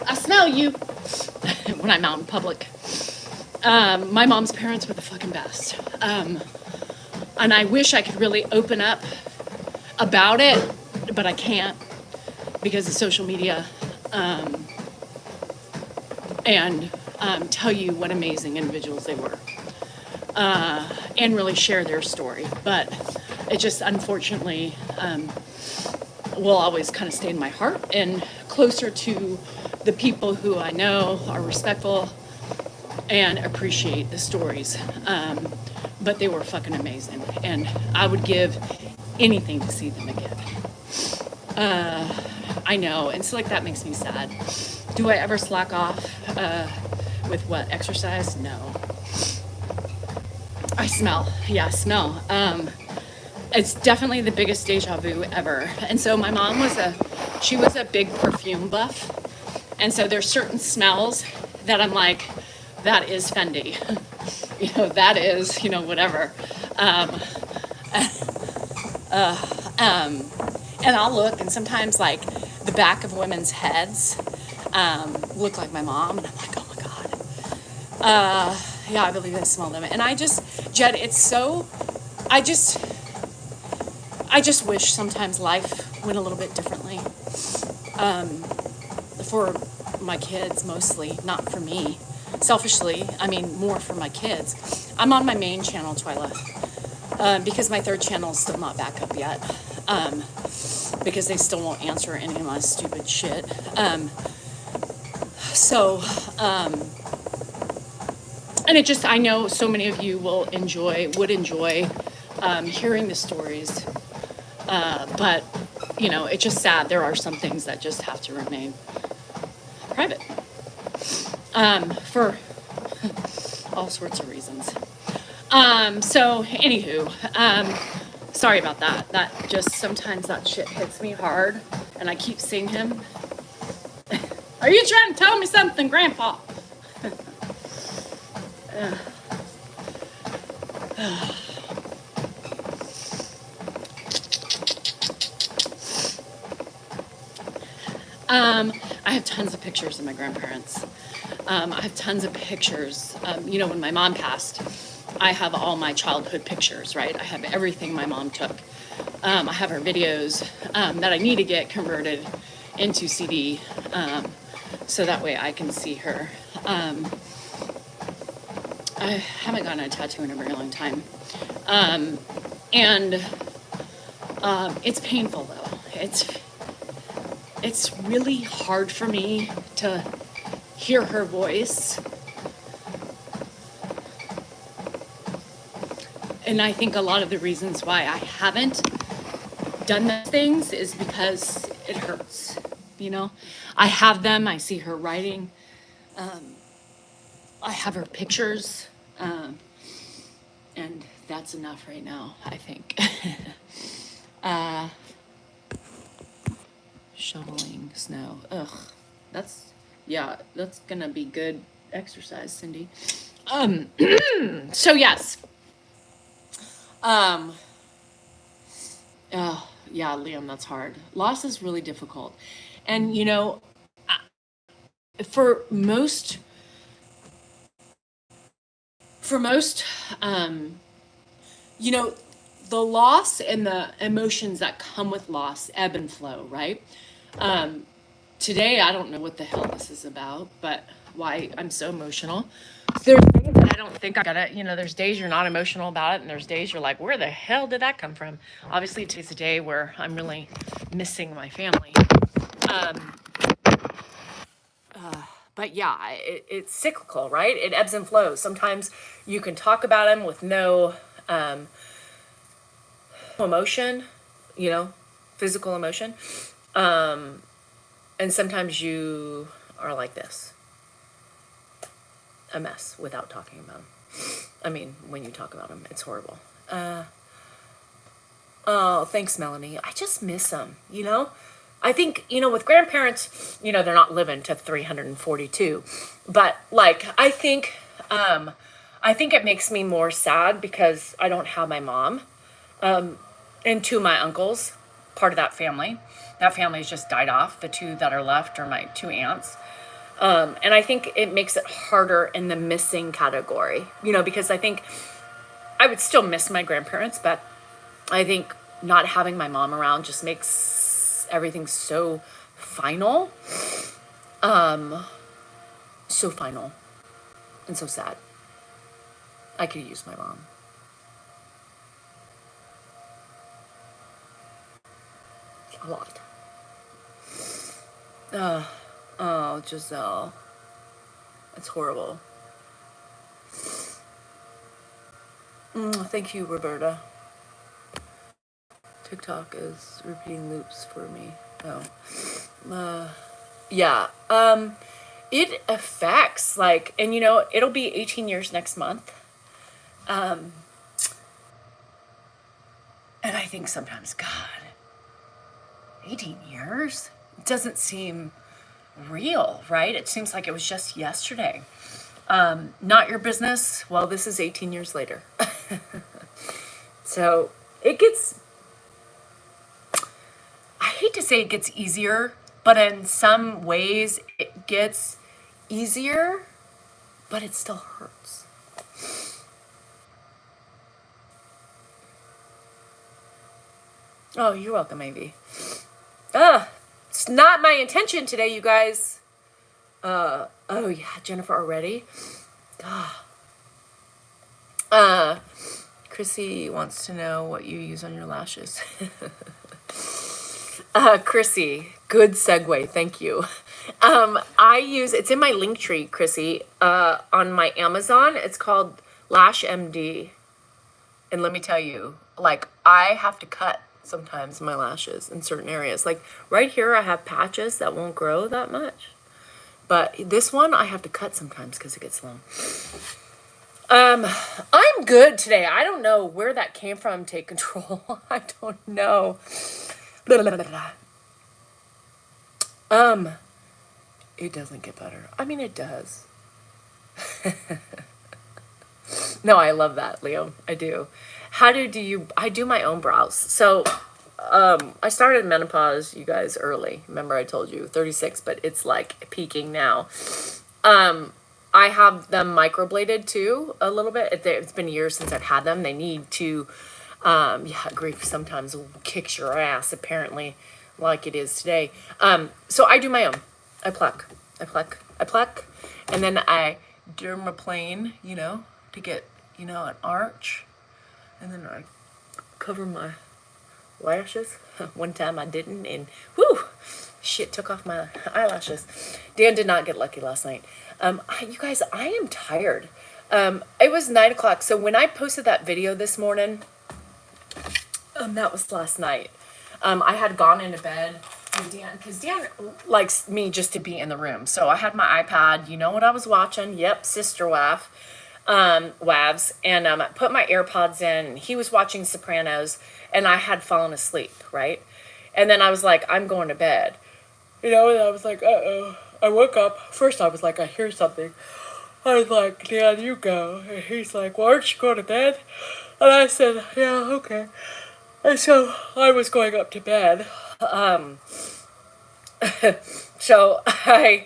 I smell you when I'm out in public. My mom's parents were the fucking best. And I wish I could really open up about it, but I can't because of social media. And tell you what amazing individuals they were. And really share their story. But it just unfortunately will always kind of stay in my heart and closer to the people who I know are respectful and appreciate the stories but they were fucking amazing. And I would give anything to see them again. I know. And so like that makes me sad. Do I ever slack off with what? Exercise? No. I smell. Yeah, smell. It's definitely the biggest deja vu ever. And so my mom was she was a big perfume buff. And so there's certain smells that I'm like, that is Fendi. That is, whatever. And I'll look, and sometimes like the back of women's heads look like my mom, and I'm like, oh my God. Yeah, I believe I smell them. And Jed, it's so, I just wish sometimes life went a little bit differently. For my kids mostly, not for me. Selfishly, I mean, more for my kids. I'm on my main channel, Twyla, because my third channel is still not back up yet, because they still won't answer any of my stupid shit. And it just, I know so many of you would enjoy hearing the stories, but, it's just sad. There are some things that just have to remain private, for all sorts of reasons. So anywho, sorry about that. That just, sometimes that shit hits me hard, and I keep seeing him. Are you trying to tell me something, Grandpa? I have tons of pictures of my grandparents. I have tons of pictures. When my mom passed, I have all my childhood pictures, right? I have everything my mom took. I have her videos that I need to get converted into CD, so that way I can see her. I haven't gotten a tattoo in a very long time. And it's painful though. It's really hard for me to hear her voice. And I think a lot of the reasons why I haven't done those things is because it hurts, I have them, I see her writing, I have her pictures, and that's enough right now, I think. Shoveling snow. Ugh. That's gonna be good exercise, Cindy. So yes. Oh, yeah, Liam, that's hard. Loss is really difficult. And, for most, the loss and the emotions that come with loss ebb and flow, right? Today, I don't know what the hell this is about, but why I'm so emotional. There's days that I don't think I gotta, there's days you're not emotional about it, and there's days you're like, where the hell did that come from? Obviously, today's a day where I'm really missing my family. But yeah, it's cyclical, right? It ebbs and flows. Sometimes you can talk about them with no emotion, physical emotion. And sometimes you are like this, a mess without talking about them. I mean, when you talk about them, it's horrible. Oh, thanks, Melanie. I just miss them, I think, with grandparents, they're not living to 342. But, I think it makes me more sad because I don't have my mom. And two of my uncles, part of that family. That family's just died off. The two that are left are my two aunts. And I think it makes it harder in the missing category, because I think I would still miss my grandparents, but I think not having my mom around just makes everything so final. So final and so sad. I could use my mom. A lot. Oh, Giselle. It's horrible. Thank you, Roberta. TikTok is repeating loops for me. Oh. Yeah. It affects, like, and it'll be 18 years next month. And I think sometimes, God, 18 years? It doesn't seem real, right? It seems like it was just yesterday. Not your business. Well, this is 18 years later. So it gets, I hate to say it gets easier, but in some ways it gets easier, but it still hurts. Oh, you're welcome, Ivy. It's not my intention today, you guys. Oh yeah, Jennifer already. Chrissy wants to know what you use on your lashes. Chrissy, good segue, thank you. I use, it's in my link tree, Chrissy, on my Amazon. It's called Lash MD. And let me tell you, like, I have to cut sometimes my lashes in certain areas. Like right here, I have patches that won't grow that much. But this one, I have to cut sometimes because it gets long. I'm good today. I don't know where that came from. Take control. I don't know. It doesn't get better. I mean, it does. No, I love that, Leo. I do. How do you? I do my own brows. So, I started menopause, you guys, early. Remember, I told you 36, but it's like peaking now. I have them microbladed too, a little bit. It's been years since I've had them. They need to, yeah, grief sometimes kicks your ass, apparently, like it is today. So I do my own. I pluck, and then I dermaplane, to get, an arch. And then I cover my lashes. One time I didn't, and whoo, shit took off my eyelashes. Dan did not get lucky last night. You guys, I am tired. It was 9 o'clock. So when I posted that video this morning, that was last night. I had gone into bed with Dan, because Dan likes me just to be in the room. So I had my iPad. You know what I was watching? Yep, Sister Wife. Wavs, and I put my AirPods in, and he was watching Sopranos, and I had fallen asleep, right? And then I was like, I'm going to bed. And I was like, uh-oh. I woke up. First I was like, I hear something. I was like, Dan, you go. And he's like, well, aren't you going to bed? And I said, yeah, okay. And so I was going up to bed. So I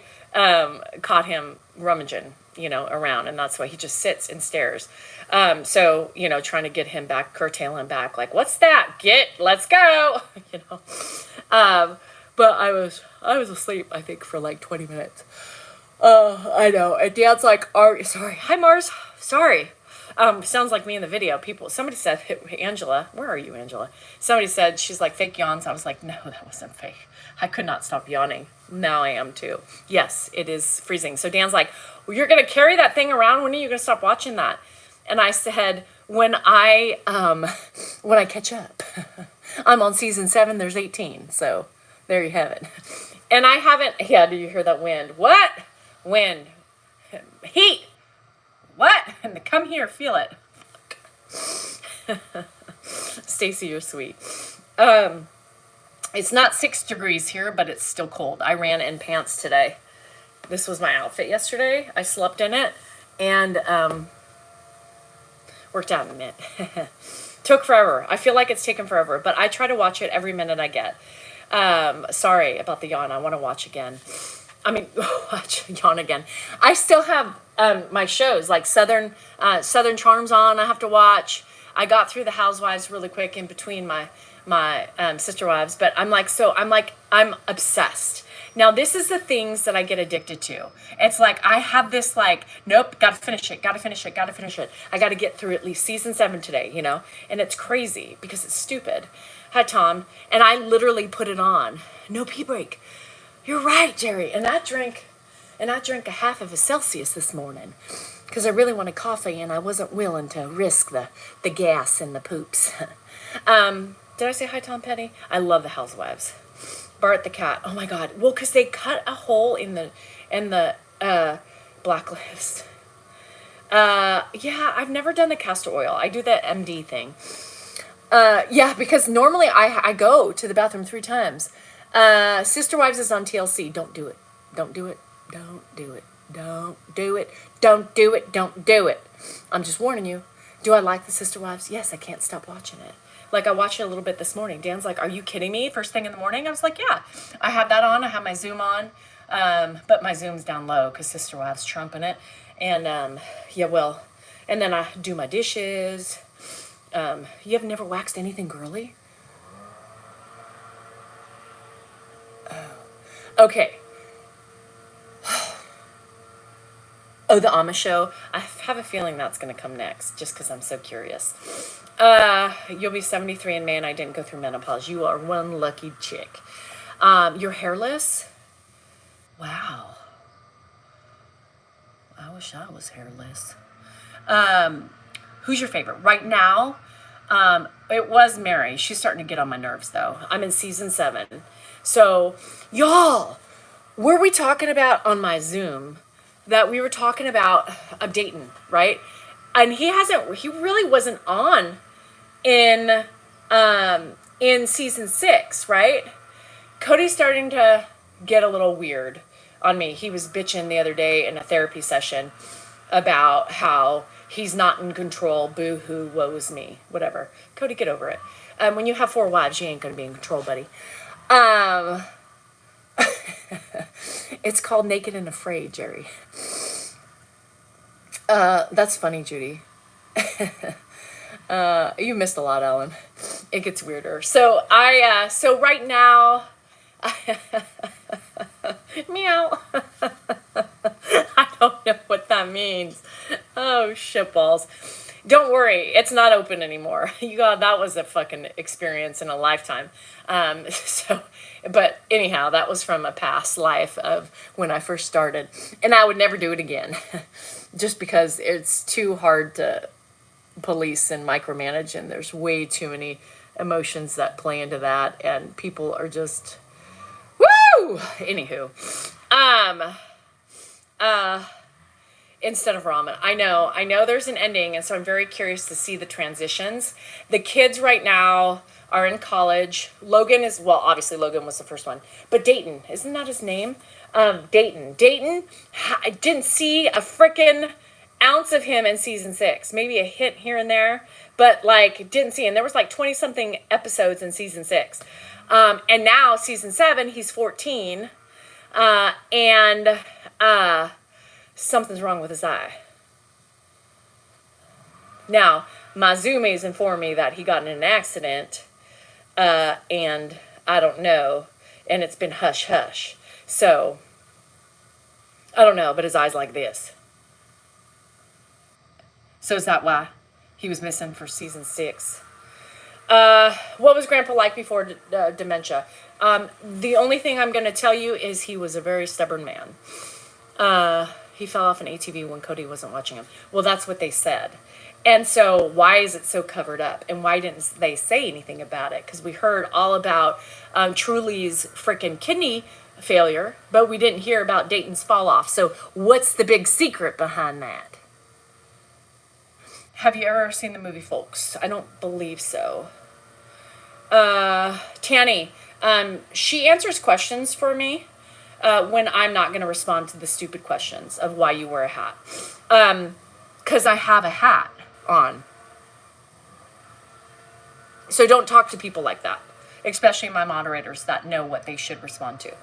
caught him rummaging, around, and that's why he just sits and stares. So, trying to get him back, curtail him back, like, what's that? Let's go, but I was asleep, I think, for like 20 minutes. I know. And Dad's like, sorry. Hi, Mars. Sorry. Sounds like me in the video. Somebody said, Angela, where are you, Angela? Somebody said, she's like, fake yawns. I was like, no, that wasn't fake. I could not stop yawning. Now I am too. Yes, it is freezing. So Dan's like, well, you're going to carry that thing around? When are you going to stop watching that? And I said, when I catch up. I'm on season 7. There's 18. So there you have it. And I haven't, yeah, do you hear that wind? What? Wind. Heat. What? And come here, feel it. Stacy, you're sweet. It's not 6 degrees here, but it's still cold. I ran in pants today. This was my outfit yesterday. I slept in it and worked out in it. Took forever. I feel like it's taken forever, but I try to watch it every minute I get. Sorry about the yawn. I want to watch again. Watch yawn again. I still have my shows like Southern Charms on. I have to watch. I got through the Housewives really quick in between my Sister Wives, but I'm obsessed. Now, this is the things that I get addicted to. It's like I have this nope, gotta finish it. I gotta get through at least season 7 today, and it's crazy because it's stupid. Hi, Tom. And I literally put it on. No pee break. You're right, Jerry. And I drank a half of a Celsius this morning. because I really wanted coffee and I wasn't willing to risk the gas and the poops. Did I say hi, Tom Petty? I love the Housewives. Bart the cat. Oh my God. Well, because they cut a hole in the blacklist. Yeah, I've never done the castor oil. I do the MD thing. Yeah, because normally I go to the bathroom 3 times. Sister Wives is on TLC. Don't do it. Don't do it. Don't do it. Don't do it. Don't do it. Don't do it. I'm just warning you. Do I like the Sister Wives? Yes, I can't stop watching it. Like, I watched it a little bit this morning. Dan's like, are you kidding me? First thing in the morning? I was like, yeah. I have that on. I have my Zoom on. But my Zoom's down low because Sister Wives trumping it. And, yeah, well, and then I do my dishes. You have never waxed anything girly? Oh. Okay. Oh, the Amish show. I have a feeling that's going to come next, just because I'm so curious. You'll be 73 in May, and I didn't go through menopause. You are one lucky chick. You're hairless? Wow. I wish I was hairless. Who's your favorite? Right now, it was Mary. She's starting to get on my nerves, though. I'm in season 7. So, y'all, were we talking about on my Zoom that we were talking about Dayton, right? And he really wasn't on in season 6, right? Cody's starting to get a little weird on me. He was bitching the other day in a therapy session about how he's not in control. Boo-hoo, woe's me. Whatever. Cody, get over it. When you have 4 wives, you ain't going to be in control, buddy. It's called Naked and Afraid, Jerry. That's funny, Judy. You missed a lot, Ellen. It gets weirder. So so right now, meow. I don't know what that means. Oh, shitballs. Don't worry, it's not open anymore. That was a fucking experience in a lifetime. But anyhow, that was from a past life of when I first started. And I would never do it again. Just because it's too hard to police and micromanage, and there's way too many emotions that play into that, and people are just, woo! Anywho. Instead of ramen. I know there's an ending, and so I'm very curious to see the transitions. The kids right now are in college. Logan obviously Logan was the first one, but Dayton, isn't that his name? Dayton, I didn't see a frickin' ounce of him in season 6, maybe a hit here and there, but like didn't see, and there was like 20 something episodes in season 6. And now season 7, he's 14, and something's wrong with his eye. Now, my Zoomies informed me that he got in an accident, and I don't know, and it's been hush-hush. So, I don't know, but his eye's like this. So is that why he was missing for season 6? What was Grandpa like before dementia? The only thing I'm going to tell you is he was a very stubborn man. He fell off an ATV when Cody wasn't watching him. Well, that's what they said. And so why is it so covered up? And why didn't they say anything about it? Because we heard all about Truly's freaking kidney failure, but we didn't hear about Dayton's fall off. So what's the big secret behind that? Have you ever seen the movie Folks? I don't believe so. Tanny, she answers questions for me. When I'm not going to respond to the stupid questions of why you wear a hat. Because I have a hat on. So don't talk to people like that. Especially my moderators that know what they should respond to.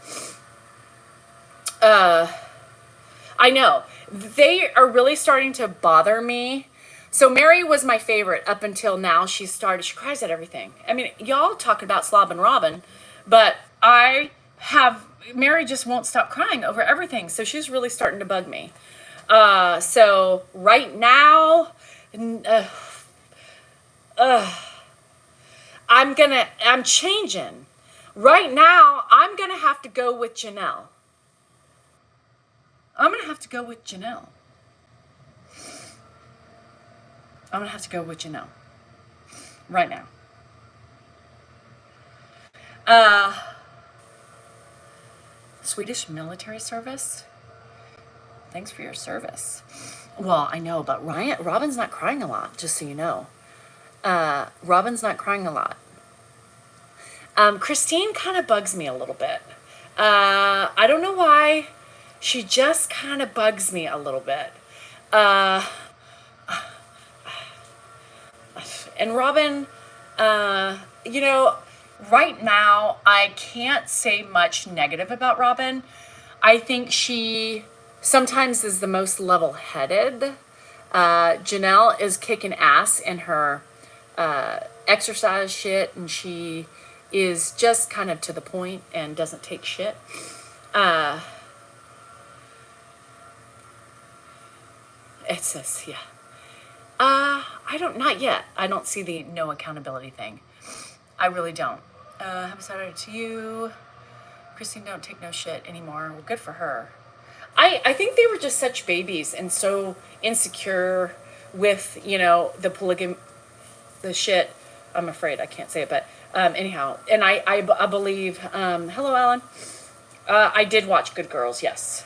I know. They are really starting to bother me. So Mary was my favorite up until now. She cries at everything. I mean, y'all talk about Slob and Robin, but Mary just won't stop crying over everything. So she's really starting to bug me. So right now, I'm changing. Right now, I'm going to have to go with Janelle. I'm going to have to go with Janelle. Right now. Swedish military service? Thanks for your service. Well, I know, but Robin's not crying a lot, just so you know. Robin's not crying a lot. Christine kind of bugs me a little bit. I don't know why. She just kind of bugs me a little bit. And Robin, you know, right now, I can't say much negative about Robin. I think she sometimes is the most level-headed. Janelle is kicking ass in her exercise shit, and she is just kind of to the point and doesn't take shit. It says, yeah. Not yet. I don't see the no accountability thing. I really don't. Happy Saturday to you. Christine don't take no shit anymore. Well, good for her. I think they were just such babies and so insecure with, you know, the polygamy, the shit. I'm afraid I can't say it, but anyhow. And I believe, hello, Alan. I did watch Good Girls, yes.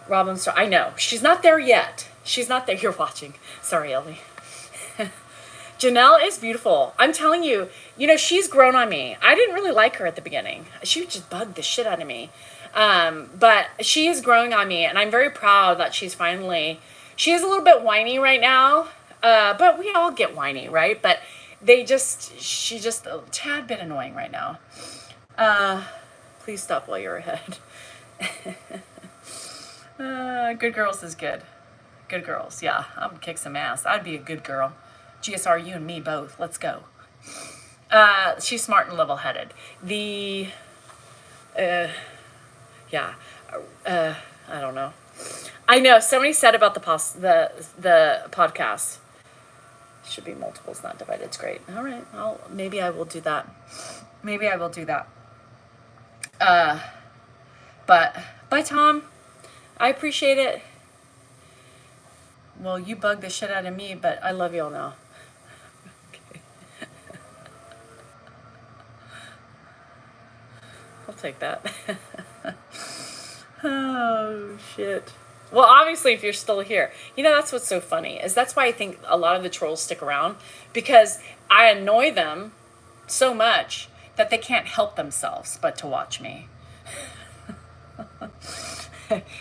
Robin Star, I know. She's not there yet. She's not there. You're watching. Sorry, Ellie. Janelle is beautiful. I'm telling you, you know, she's grown on me. I didn't really like her at the beginning. She would just bug the shit out of me. But she is growing on me, and I'm very proud that she is a little bit whiny right now. But we all get whiny, right? But she's just a tad bit annoying right now. Please stop while you're ahead. Good Girls is good. Good Girls, yeah. I'm gonna kick some ass. I'd be a good girl. GSR, you and me both. Let's go. She's smart and level-headed. I don't know. I know somebody said about the podcast. Should be multiples, not divided. It's great. All right. Maybe I will do that. But bye, Tom. I appreciate it. Well, you bug the shit out of me, but I love y'all now. Okay. I'll take that. Oh, shit. Well, obviously, if you're still here, you know, that's what's so funny, is that's why I think a lot of the trolls stick around, because I annoy them so much that they can't help themselves but to watch me.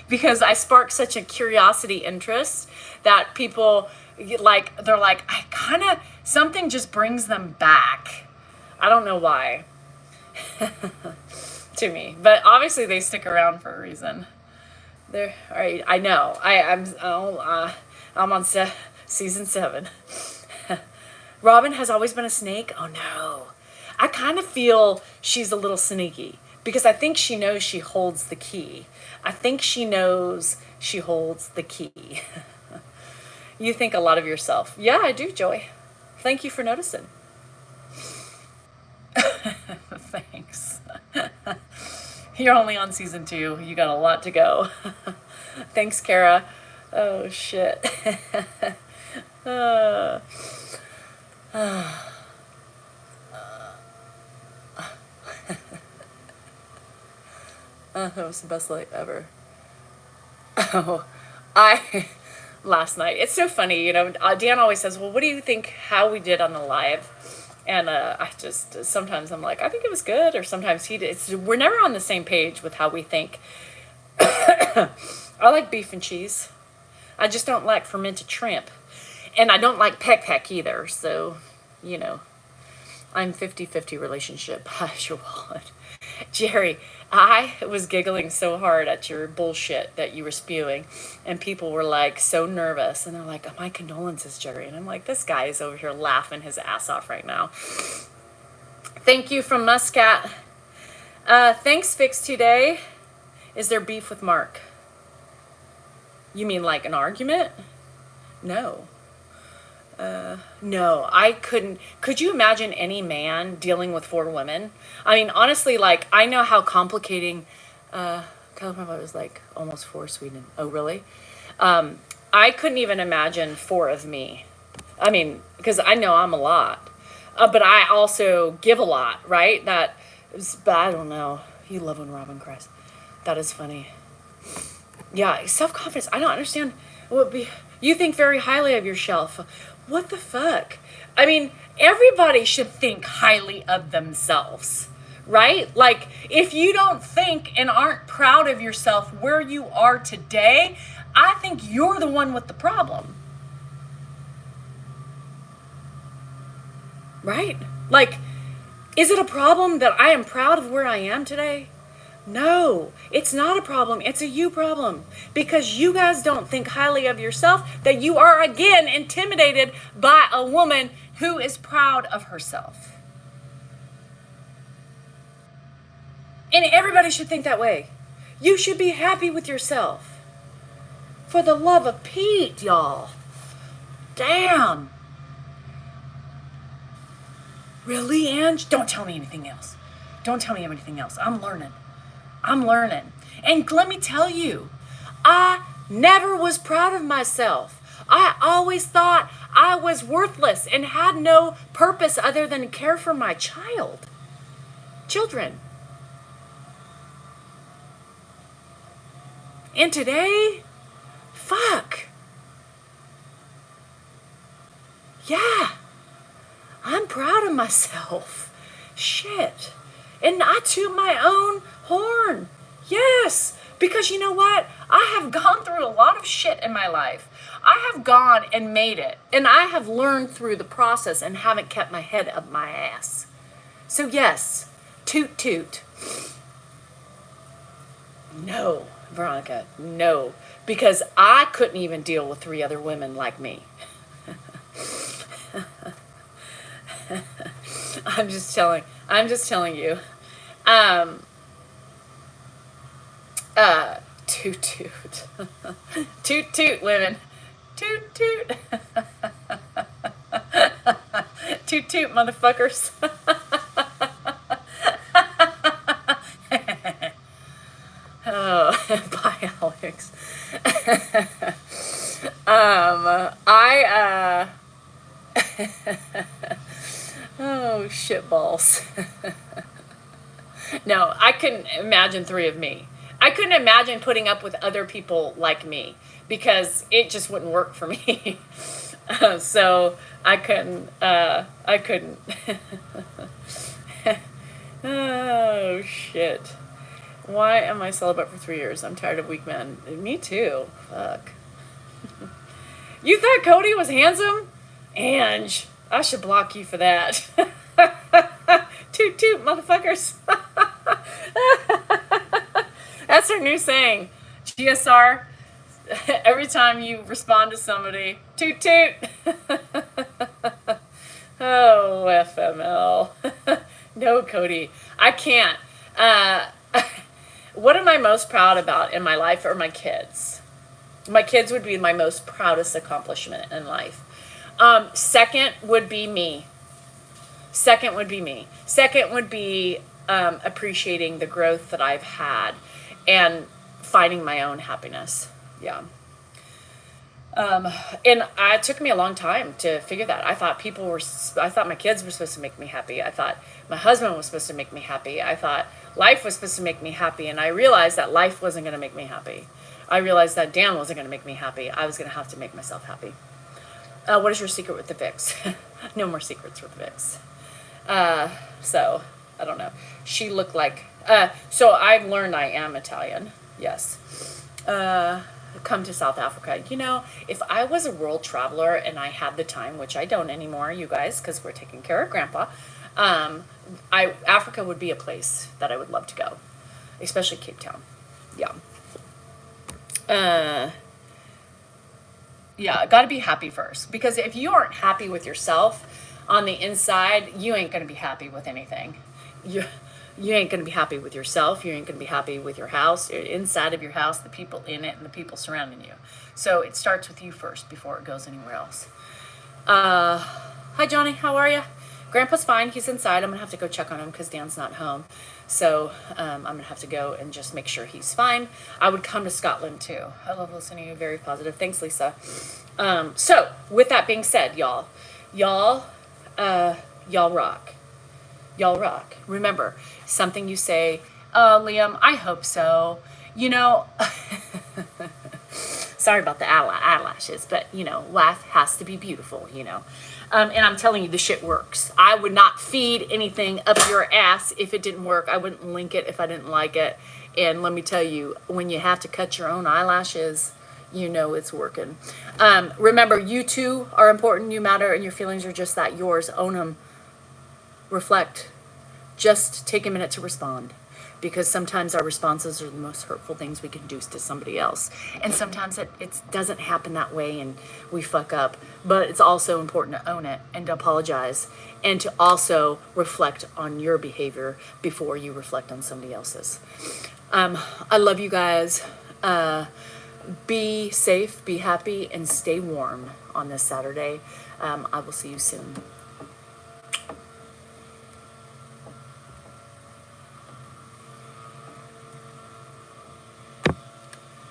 Because I spark such a curiosity interest that people, they're like, something just brings them back. I don't know why. To me. But obviously they stick around for a reason. All right, I know. I'm on season 7. Robin has always been a snake? Oh, no. I kind of feel she's a little sneaky, because I think she knows she holds the key. You think a lot of yourself. Yeah, I do, Joy. Thank you for noticing. Thanks. You're only on season 2. You got a lot to go. Thanks, Kara. Oh, shit. That was the best life ever. Oh, last night. It's so funny, you know. Dan always says, well, what do you think how we did on the live? And sometimes I'm like, I think it was good. Or sometimes we're never on the same page with how we think. I like beef and cheese. I just don't like fermented shrimp. And I don't like peck either. So, you know, I'm 50-50 relationship. Hush your wallet. Jerry, I was giggling so hard at your bullshit that you were spewing, and people were like so nervous, and they're like, oh, my condolences, Jerry. And I'm like, this guy is over here laughing his ass off right now. Thank you from Muscat. Thanks, Fix Today. Is there beef with Mark? You mean like an argument? No. No, I couldn't. Could you imagine any man dealing with 4 women? I mean, honestly, like, I know how complicating, California was like almost 4 Sweden. Oh, really? I couldn't even imagine 4 of me. I mean, because I know I'm a lot, but I also give a lot, right? But I don't know. You love when Robin cries. That is funny. Yeah, self-confidence. I don't understand. You think very highly of yourself. What the fuck? I mean, everybody should think highly of themselves, right? Like, if you don't think and aren't proud of yourself where you are today, I think you're the one with the problem. Right? Like, is it a problem that I am proud of where I am today? No, it's not a problem. It's a you problem. Because you guys don't think highly of yourself, that you are again intimidated by a woman who is proud of herself. And everybody should think that way. You should be happy with yourself. For the love of Pete, y'all. Damn. Really, Ange? Don't tell me anything else. Don't tell me anything else. I'm learning. And let me tell you, I never was proud of myself. I always thought I was worthless and had no purpose other than to care for my children. And today, fuck. Yeah, I'm proud of myself. Shit. And I toot my own horn. Yes. Because you know what? I have gone through a lot of shit in my life. I have gone and made it. And I have learned through the process and haven't kept my head up my ass. So yes, toot toot. No, Veronica, no. Because I couldn't even deal with 3 other women like me. I'm just telling you. Toot toot. Toot toot, women. Toot toot. Toot toot, motherfuckers. Oh, bye, Alex. Oh, shitballs. No, I couldn't imagine 3 of me. I couldn't imagine putting up with other people like me because it just wouldn't work for me. So I couldn't. Oh, shit. Why am I celibate for 3 years? I'm tired of weak men. Me too. Fuck. You thought Cody was handsome? Ange, I should block you for that. Toot toot, motherfuckers. That's our new saying. GSR, every time you respond to somebody, toot toot. Oh, FML. No, Cody. I can't. What am I most proud about in my life or my kids? My kids would be my most proudest accomplishment in life. Second would be me. Second would be appreciating the growth that I've had and finding my own happiness. Yeah. And it took me a long time to figure that. I thought my kids were supposed to make me happy. I thought my husband was supposed to make me happy. I thought life was supposed to make me happy. And I realized that life wasn't going to make me happy. I realized that Dan wasn't going to make me happy. I was going to have to make myself happy. What is your secret with the Vicks? No more secrets with Vicks. So, I don't know. She looked like... so I've learned I am Italian. Yes. Come to South Africa. You know, if I was a world traveler and I had the time, which I don't anymore, you guys, because we're taking care of Grandpa, Africa would be a place that I would love to go. Especially Cape Town. Yeah. Yeah, got to be happy first. Because if you aren't happy with yourself on the inside, you ain't going to be happy with anything. You ain't going to be happy with yourself. You ain't going to be happy with your house, inside of your house, the people in it, and the people surrounding you. So it starts with you first before it goes anywhere else. Hi, Johnny. How are you? Grandpa's fine. He's inside. I'm going to have to go check on him because Dan's not home. So I'm going to have to go and just make sure he's fine. I would come to Scotland too. I love listening to you. Very positive. Thanks, Lisa. So with that being said, y'all rock. Y'all rock. Remember, something you say, oh, Liam, I hope so. You know, sorry about the eyelashes, but, you know, life has to be beautiful, you know. And I'm telling you, the shit works. I would not feed anything up your ass if it didn't work. I wouldn't link it if I didn't like it. And let me tell you, when you have to cut your own eyelashes, you know it's working. Remember, you too are important. You matter, and your feelings are just that, yours. Own them. Reflect. Just take a minute to respond, because sometimes our responses are the most hurtful things we can do to somebody else. And sometimes it doesn't happen that way and we fuck up. But it's also important to own it and to apologize and to also reflect on your behavior before you reflect on somebody else's. I love you guys. Be safe, be happy, and stay warm on this Saturday. I will see you soon.